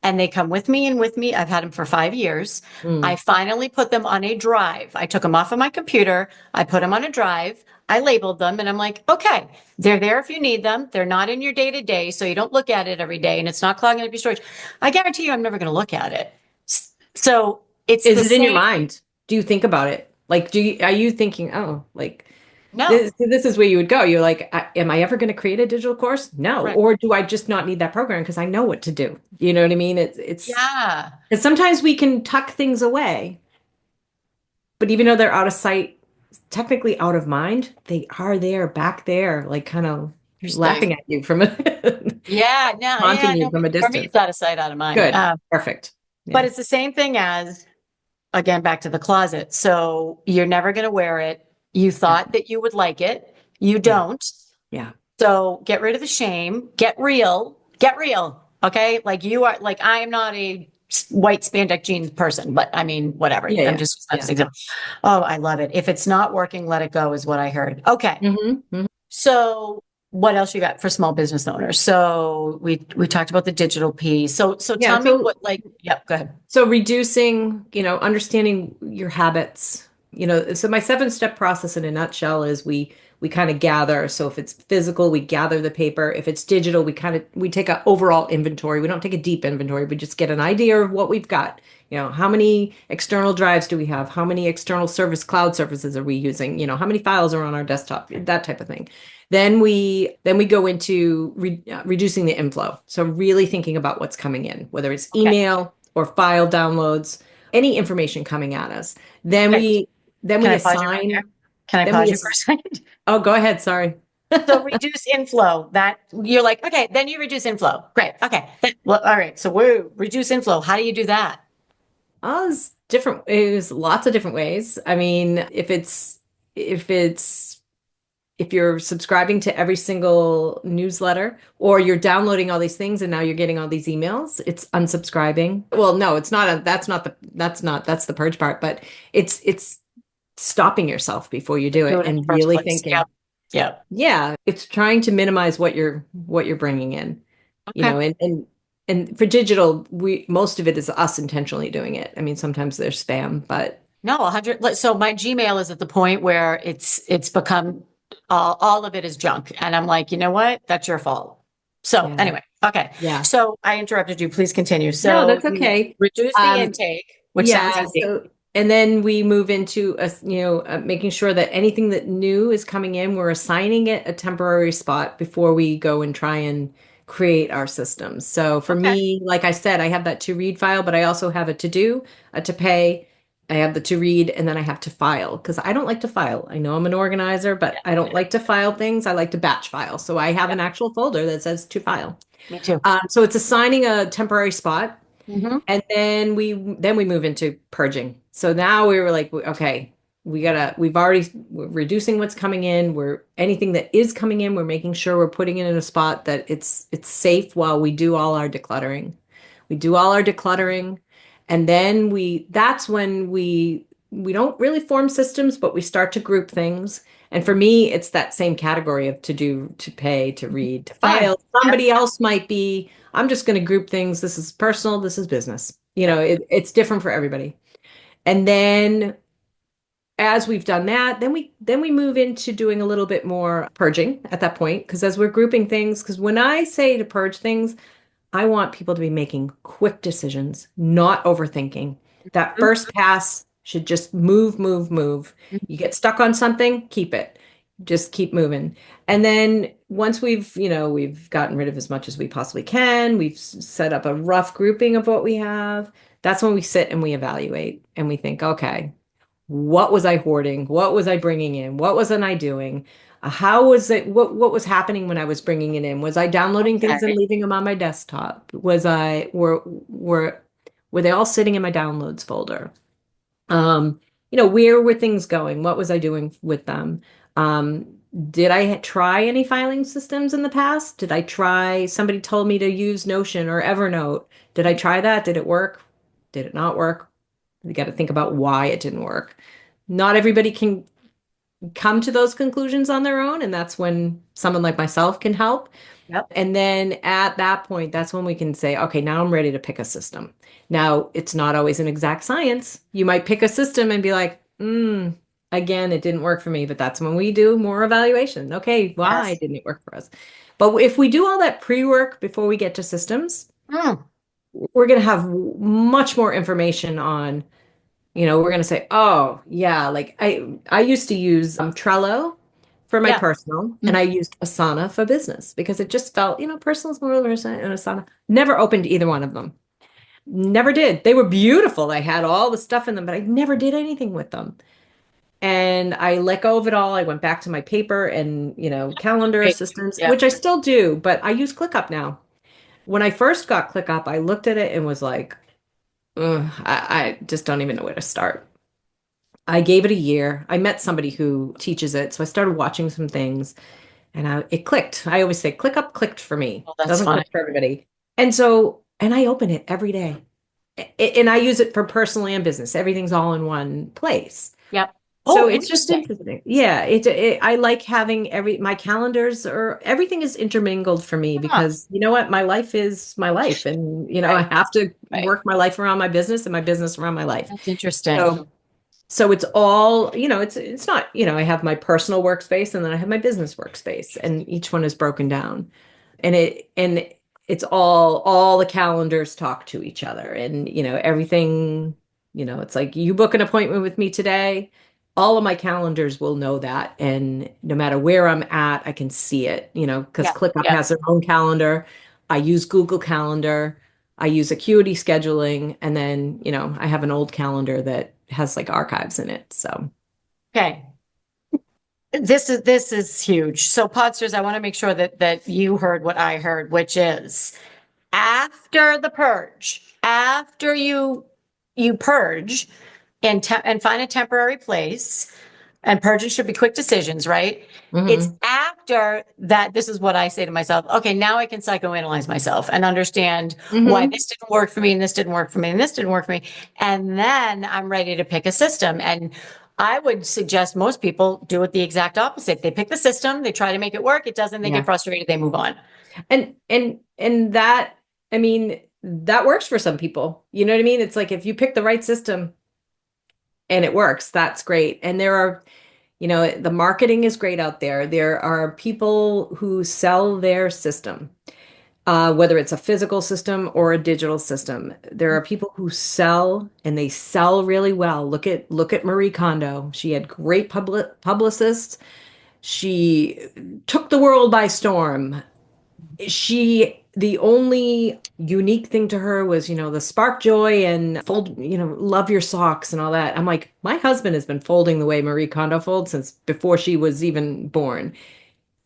and they come with me and with me. I've had them for 5 years. I Mm. finally put them on a drive. I took them off of my computer. I put them on a drive. I labeled them, and I'm like, okay, they're there if you need them. They're not in your day to day, so you don't look at it every day, and it's not clogging up your storage. I guarantee you, I'm never going to look at it. So it's Is the it in your same. mind? Do you think about it? Like, are you thinking, oh, like No, this is where you would go. You're like, am I ever going to create a digital course? No. right. Or do I just not need that program because I know what to do? You know what I mean? Yeah, And sometimes we can tuck things away, but even though they're out of sight, technically out of mind, they are there, back there, like kind of laughing interesting. at you from a Yeah, haunting you no. from a For me, distance. it's out of sight, out of mind. Good. Perfect. But Yeah. it's the same thing as, again, back to the closet. So you're never going to wear it. You Yeah. thought that you would like it. You Yeah. don't. Yeah. So get rid of the shame. Get real. Get real. Okay. Like you are, like I am not a white spandex jeans person, but I mean, whatever. Yeah. I'm Yeah. just, that's Yeah. an example. Oh, I love it. If it's not working, let it go, is what I heard. Okay. Hmm. So what else you got for small business owners? So we talked about the digital piece. So Yeah. tell me what, like, yep, go ahead. So reducing, understanding your habits, so my 7-step process in a nutshell is we kind of gather. So if it's physical, we gather the paper. If it's digital, we take an overall inventory. We don't take a deep inventory. We just get an idea of what we've got. How many external drives do we have? How many external cloud services are we using? How many files are on our desktop? That type of thing. Then we go into reducing the inflow. So really thinking about what's coming in, whether it's Okay. email or file downloads, any information coming at us. Then Okay. we then Can we I pause you right there? assign Can I then we pause you for ass a second? oh, go ahead, sorry. So reduce inflow. That you're like, okay, then you reduce inflow. Great. Okay. Well, all right. So woo, reduce inflow. How do you do that? It's different. It's lots of different ways. I mean, if it's if you're subscribing to every single newsletter or you're downloading all these things and now you're getting all these emails, it's unsubscribing. Well, no, it's not that's the purge part, but it's stopping yourself before you do Do it it in the and first really place. thinking. Yep. Yep. Yeah, it's trying to minimize what you're bringing in, Okay. and for digital, we most of it is us intentionally doing it. I mean, sometimes there's spam, but No, 100. So my Gmail is at the point where it's become all of it is junk. And I'm like, you know what? That's your fault. So yeah, anyway, okay. yeah. So I interrupted you. Please continue. No, So that's you okay. reduce the Um, intake, which sounds Yeah, easy. and then we move into making sure that anything that new is coming in, we're assigning it a temporary spot before we go and try and create our systems. So for Okay. me, like I said, I have that to read file, but I also have a to do, a to pay. I have the to read, and then I have to file because I don't like to file. I know I'm an organizer, but I don't like to file things. I like to batch file. So I have Yep. an actual folder that says to file. Me too. So it's assigning a temporary spot. Hmm. And then we move into purging. So now we were like, okay, we're reducing what's coming in. We're anything that is coming in, we're making sure we're putting it in a spot that it's safe while we do all our decluttering. We do all our decluttering, and then that's when we we don't really form systems, but we start to group things. And for me, it's that same category of to do, to pay, to read, to Fine. file. Yep. Somebody else might be, I'm just going to group things. This is personal, this is business. Yep. It's different for everybody. And then as we've done that, then we move into doing a little bit more purging at that point. Because as we're grouping things, because when I say to purge things, I want people to be making quick decisions, not overthinking. That Mhm. first pass should just move, move, move. You get stuck on something, keep it. Just keep moving. And then once we've gotten rid of as much as we possibly can, we've set up a rough grouping of what we have. That's when we sit and we evaluate and we think, okay, what was I hoarding? What was I bringing in? What wasn't I doing? How was it? What was happening when I was bringing it in? Was I downloading things and Okay. leaving them on my desktop? Were they all sitting in my downloads folder? Where were things going? What was I doing with them? Um, did I try any filing systems in the past? Did I try, somebody told me to use Notion or Evernote. Did I try that? Did it work? Did it not work? You got to think about why it didn't work. Not everybody can come to those conclusions on their own, and that's when someone like myself can help. Yep. And then at that point, that's when we can say, okay, now I'm ready to pick a system. Now, it's not always an exact science. You might pick a system and be like, again, it didn't work for me, but that's when we do more evaluation. Okay, why Yes. didn't it work for us? But if we do all that pre-work before we get to systems, Mm. we're going to have much more information on, we're going to say, oh, yeah, like I used to use Trello for my Yeah. personal, and Mhm. I used Asana for business because it just felt, personal is more of and Asana. Never opened either one of them. Never did. They were beautiful. I had all the stuff in them, but I never did anything with them. And I let go of it all. I went back to my paper and, calendar Great. systems, Yep. which I still do, but I use ClickUp now. When I first got ClickUp, I looked at it and was like, ugh, I just don't even know where to start. I gave it a year. I met somebody who teaches it, so I started watching some things, and it clicked. I always say, click up clicked for me. Well, that's Doesn't funny. click for everybody. And I open it every day. And I use it for personal and business. Everything's all in one place. Yep. So Oh, it's just interesting. interesting. Yeah, I like having my calendars, or everything is intermingled for me, Huh. because you know what? My life is my life, and I Right. have to Right. work my life around my business and my business around my life. That's interesting. So it's all, it's not, I have my personal workspace and then I have my business workspace, and each one is broken down. And it's all the calendars talk to each other, and everything, it's like you book an appointment with me today, all of my calendars will know that, and no matter where I'm at, I can see it, because Yeah. ClickUp Yeah. has their own calendar. I use Google Calendar. I use Acuity scheduling, and then, I have an old calendar that has like archives in it. So, Okay. This is huge. So, Podsters, I want to make sure that you heard what I heard, which is after the purge, after you purge and find a temporary place, and purging should be quick decisions, right? It's mhm, after that. This is what I say to myself. Okay, now I can psychoanalyze myself and understand why mhm, this didn't work for me and this didn't work for me and this didn't work for me. And then I'm ready to pick a system. And I would suggest most people do it the exact opposite. They pick the system, they try to make it work. It doesn't, they get yeah. frustrated, they move on. And that, I mean, that works for some people. You know what I mean? It's like if you pick the right system and it works, that's great. And there are, the marketing is great out there. There are people who sell their system, whether it's a physical system or a digital system. There are people who sell, and they sell really well. Look at Marie Kondo. She had great publicists. She took the world by storm. The only unique thing to her was, the spark joy and fold, love your socks and all that. I'm like, my husband has been folding the way Marie Kondo folds since before she was even born.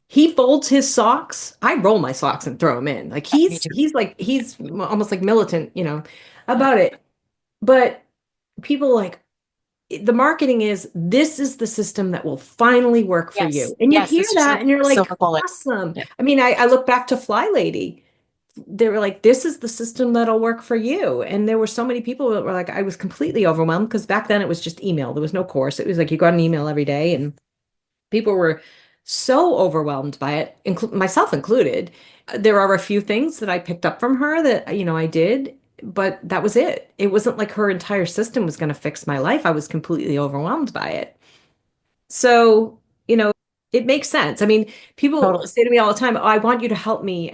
He folds his socks. I roll my socks and throw them in. Like Yeah, me too. he's almost like militant, about it. But people like, the marketing is, this is the system that will finally work for Yes. you. And you Yes. hear This is that a and you're like, silver bullet. awesome. Yeah. I mean, I look back to Fly Lady. they were like, this is the system that'll work for you. And there were so many people that were like, I was completely overwhelmed because back then it was just email. There was no course. It was like you got an email every day, and people were so overwhelmed by it, myself included. There are a few things that I picked up from her that, I did, but that was it. It wasn't like her entire system was going to fix my life. I was completely overwhelmed by it. So, it makes sense. I mean, people Totally. say to me all the time, "Oh, I want you to help me,"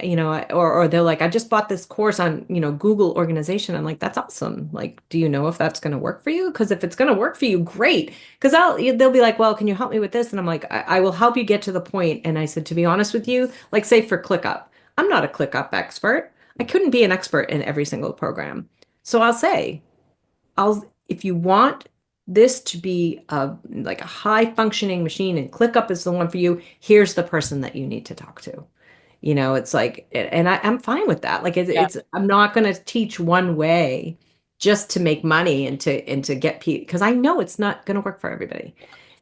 or they're like, "I just bought this course on, Google organization." I'm like, "That's awesome. Like, do you know if that's going to work for you? Because if it's going to work for you, great." Because they'll be like, "Well, can you help me with this?" And I'm like, I will help you get to the point." And I said, to be honest with you, like, say for ClickUp, I'm not a ClickUp expert. I couldn't be an expert in every single program. So I'll say, if you want this to be like a high functioning machine and ClickUp is the one for you, here's the person that you need to talk to. It's like, and I'm fine with that. Like Yeah. I'm not going to teach one way just to make money and to get people, because I know it's not going to work for everybody.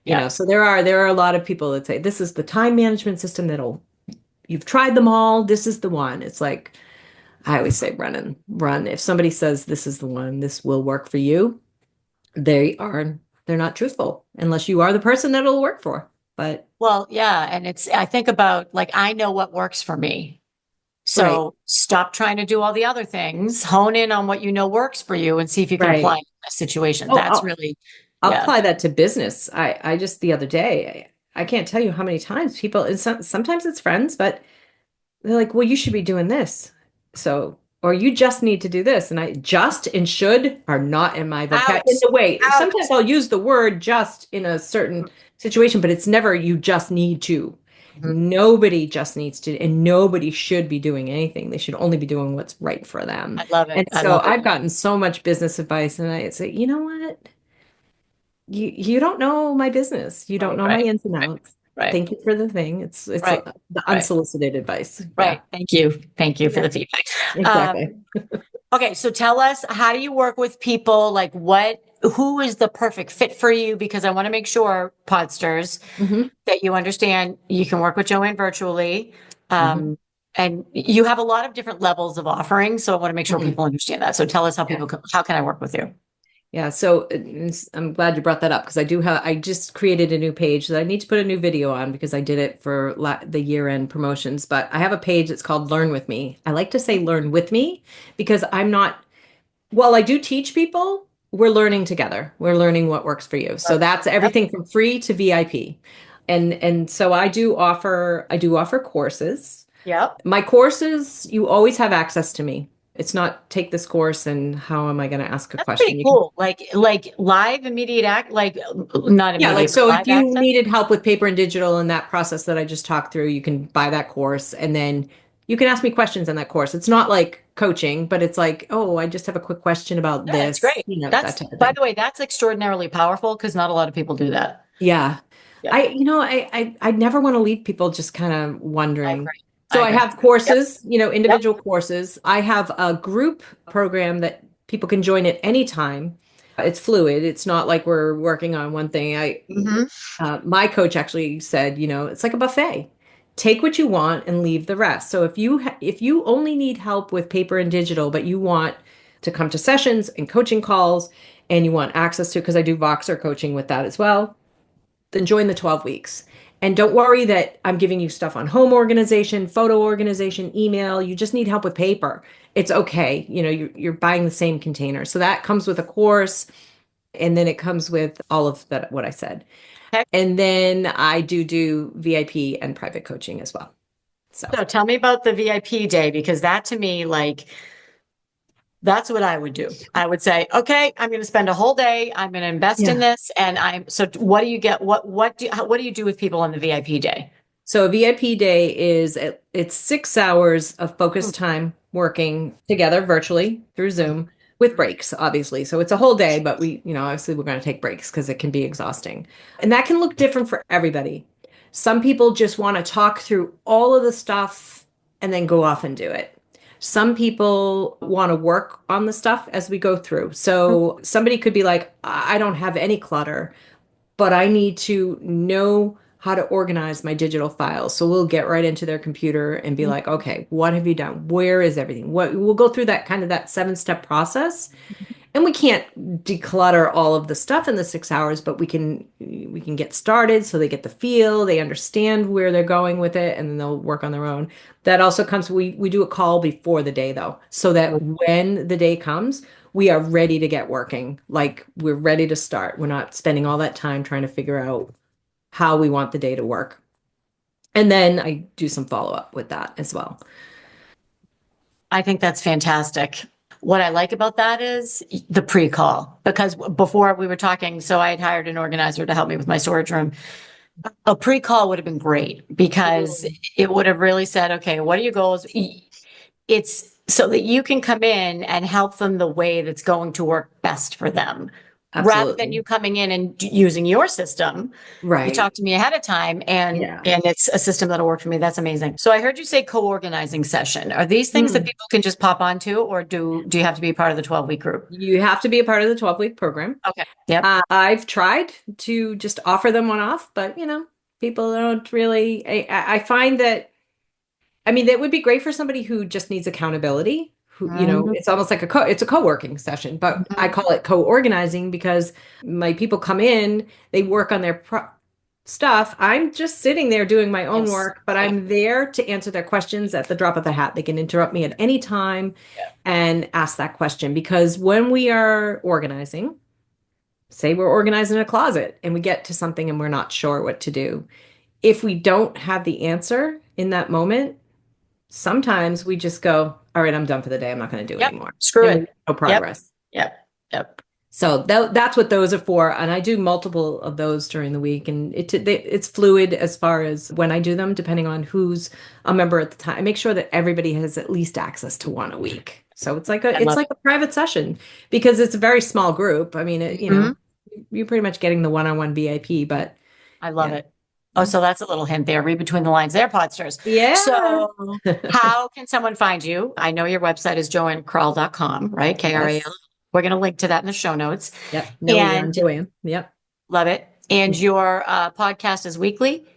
Yeah. So there are a lot of people that say this is the time management system you've tried them all. This is the one. It's like, I always say run and run. If somebody says this is the one, this will work for you, they're not truthful unless you are the person that it'll work for. But Well, yeah. And I think about like, I know what works for me. right, So stop trying to do all the other things, hone in on what you know works for you and see if you can apply right. it in a situation. Oh, That's really, I'll yeah. apply that to business. I just the other day, I can't tell you how many times people, and sometimes it's friends, but they're like, well, you should be doing this. So, or you just need to do this. And just and should are not in my vocab. In Out, the way, sometimes out. I'll use the word just in a certain situation, but it's never you just need to. Mhm. Nobody just needs to, and nobody should be doing anything. They should only be doing what's right for them. I love it. And I so love it. I've gotten so much business advice, and I say, you know what? You don't know my business. You don't Right, know my right, ins and right, outs. right, Thank you for the thing. It's right, the right, unsolicited advice. right. Yeah. Thank you. Thank you for Yeah. the feedback. Exactly. Um, okay, so tell us, how do you work with people? Like who is the perfect fit for you? Because I want to make sure, Podsters, Hmm. that you understand you can work with Joanne virtually. Hmm. Um, and you have a lot of different levels of offerings. So I want to make sure Hmm. people understand that. So tell us Yeah. how can I work with you? Yeah. So I'm glad you brought that up because I just created a new page that I need to put a new video on because I did it for the year-end promotions. But I have a page that's called Learn With Me. I like to say Learn With Me because I'm not, well, I do teach people. We're learning together. We're learning what works for you. So Love it. that's Yep. everything from free to VIP. And so I do offer courses. Yep. My courses, you always have access to me. It's not take this course and how am I going to ask a That's pretty question? You can, cool. Like live immediate act, like not yeah, like immediate, but so if live you access. needed help with paper and digital and that process that I just talked through, you can buy that course and then you can ask me questions in that course. It's not like coaching, but it's like, oh, I just have a quick question about Yeah, it's this, great. that That's, type of by thing. the way, that's extraordinarily powerful because not a lot of people do that. Yeah. Yeah, I never want to leave people just kind of I wondering. agree. I So I agree. have Yep. courses, Yep. individual courses. I have a group program that people can join at any time. It's fluid. It's not like we're working on one thing. Hmm. My coach actually said, it's like a buffet. Take what you want and leave the rest. So if you only need help with paper and digital, but you want to come to sessions and coaching calls and you want access to, because I do Voxer coaching with that as well, then join the 12 weeks. And don't worry that I'm giving you stuff on home organization, photo organization, email. You just need help with paper. It's okay. You're buying the same container. So that comes with a course. And then it comes with all of that, what I said. Okay. And then I do VIP and private coaching as well. So, So tell me about the VIP day because that to me, like, that's what I would do. I would say, okay, I'm going to spend a whole day. I'm going to invest in yeah. this, and so what do you get? What do you do with people on the VIP day? So a VIP day it's 6 hours of Hmm. focused time working together virtually through Zoom with breaks, obviously. So it's a whole day, but obviously we're going to take breaks because it can be exhausting. And that can look different for everybody. Some people just want to talk through all of the stuff and then go off and do it. Some people want to work on the stuff as we go through. So somebody could be like, I don't have any clutter, but I need to know how to organize my digital files. So we'll get right into their computer and be like, okay, what have you done? Where is everything? What we'll go through that kind of that 7-step process. And we can't declutter all of the stuff in the 6 hours, but we can get started so they get the feel, they understand where they're going with it, and then they'll work on their own. That also comes, we do a call before the day though, so that when the day comes, we are ready to get working. Like we're ready to start. We're not spending all that time trying to figure out how we want the day to work. And then I do some follow-up with that as well. I think that's fantastic. What I like about that is the pre-call, because before we were talking, so I had hired an organizer to help me with my storage room. A pre-call would have been great because Mm. it would have really said, okay, what are your goals? It's so that you can come in and help them the way that's going to work best for them, rather than Absolutely. you coming in and using your system. You Right. talk to me ahead of time, and Yeah. it's a system that'll work for me. That's amazing. So I heard you say co-organizing session. Are these things that Mm. people can just pop onto, or do you have to be part of the 12-week group? You have to be a part of the 12-week program. Okay. Yep. I've tried to just offer them one off, but people don't really. I find that, I mean, that would be great for somebody who just needs accountability. Who, Mhm. it's almost like it's a co-working session, but I Mhm. call it co-organizing because my people come in, they work on their stuff. I'm just sitting there doing my own Yes. work, but Yep. I'm there to answer their questions at the drop of a hat. They can interrupt me at any time Yep. and ask that question because when we are organizing, say we're organizing a closet and we get to something and we're not sure what to do. If we don't have the answer in that moment, sometimes we just go, all right, I'm done for the day. I'm not going to do Yep. anymore. Screw And we it. make no Yep. progress. Yep. Yep. So that's what those are for. And I do multiple of those during the week. And it's fluid as far as when I do them, depending on who's a member at the time. I make sure that everybody has at least access to one a week. So it's like I it's love like a private session because it's a very small group. I mean, it. Mhm. you're pretty much getting the one-on-one VIP, but I love yeah. it. Oh, so that's a little hint there. Read between the lines there, Podsters. Yeah. So how can someone find you? I know your website is joannkrall.com, right? Krall. Yes. We're going to link to that in the show notes. Yep. No E And on Joanne. Yep. love it. And your podcast is weekly?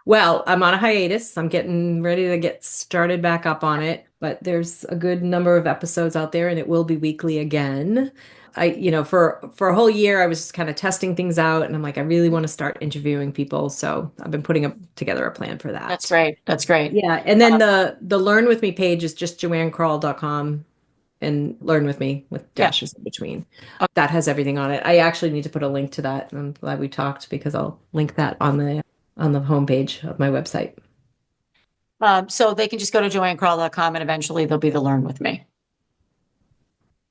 Well, I'm on a hiatus. I'm getting ready to get started back up on it, but there's a good number of episodes out there and it will be weekly again. For a whole year I was just kind of testing things out and I'm like I really want to start interviewing people, so I've been putting together a plan for That's that. great. That's great. Yeah, and then Uh, the Learn With Me page is just joannkrall.com and Learn With Me with yeah. dashes in between. Okay. That has everything on it. I actually need to put a link to that, and I'm glad we talked because I'll link that on the homepage of my website. So they can just go to joannkrall.com and eventually they'll be the Learn With Me.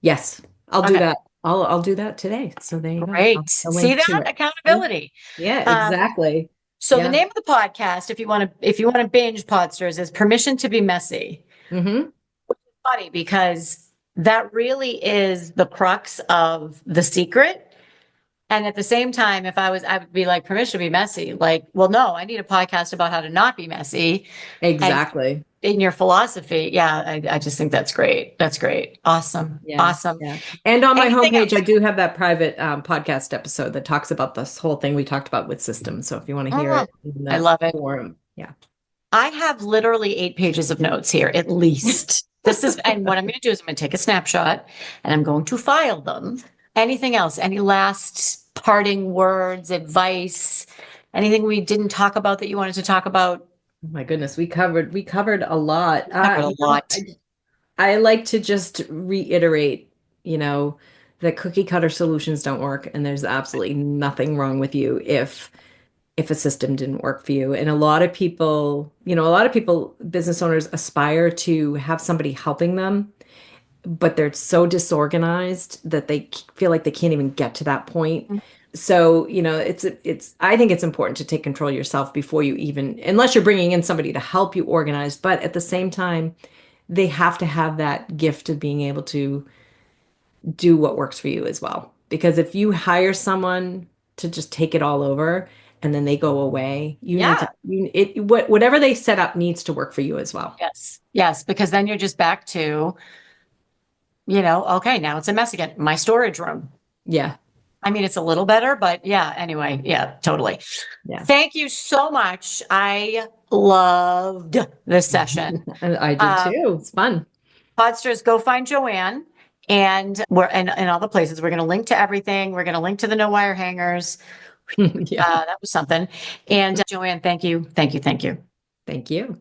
Yes, I'll do Okay. that. I'll do that today. So there you go. Great. I'll See link to that? it. Yeah, Accountability. yeah, Um, exactly. so the Yeah. name of the podcast, if you want to binge Podsters, is Permission to Be Messy. Hmm. Funny because that really is the crux of The Secret. And at the same time, I would be like, permission to be messy. Like, well, no, I need a podcast about how to not be messy. And Exactly. in your philosophy, yeah, I just think that's great. That's great. Awesome. Yeah, Awesome. yeah. And on my Anything homepage, I else? do have that private podcast episode that talks about this whole thing we talked about with systems. So if you want to hear Mm, it in I that love it. forum, yeah. I have literally 8 pages of notes here, at least. And what I'm going to do is I'm going to take a snapshot and I'm going to file them. Anything else? Any last parting words, advice, anything we didn't talk about that you wanted to talk about? Oh my goodness, we covered a lot. Covered a lot. I like to just reiterate, that cookie cutter solutions don't work, and there's absolutely nothing wrong with you if a system didn't work for you. And a lot of people, business owners aspire to have somebody helping them, but they're so disorganized that they feel like they can't even get to that point. So, I think it's important to take control of yourself before you even, unless you're bringing in somebody to help you organize, but at the same time, they have to have that gift of being able to do what works for you as well. Because if you hire someone to just take it all over and then they go away, Yeah. whatever they set up needs to work for you as well. Yes. Yes. Because then you're just back to, okay, now it's a mess again. My storage room. Yeah. I mean, it's a little better, but yeah, anyway, yeah, totally. Yeah. Thank you so much. I loved this session. And I did Um, too. It's fun. Podsters, go find Joanne. And we're in all the places. We're going to link to everything. We're going to link to the no wire hangers. Yeah. That was something. And Joanne, thank you. Thank you. Thank you. Thank you.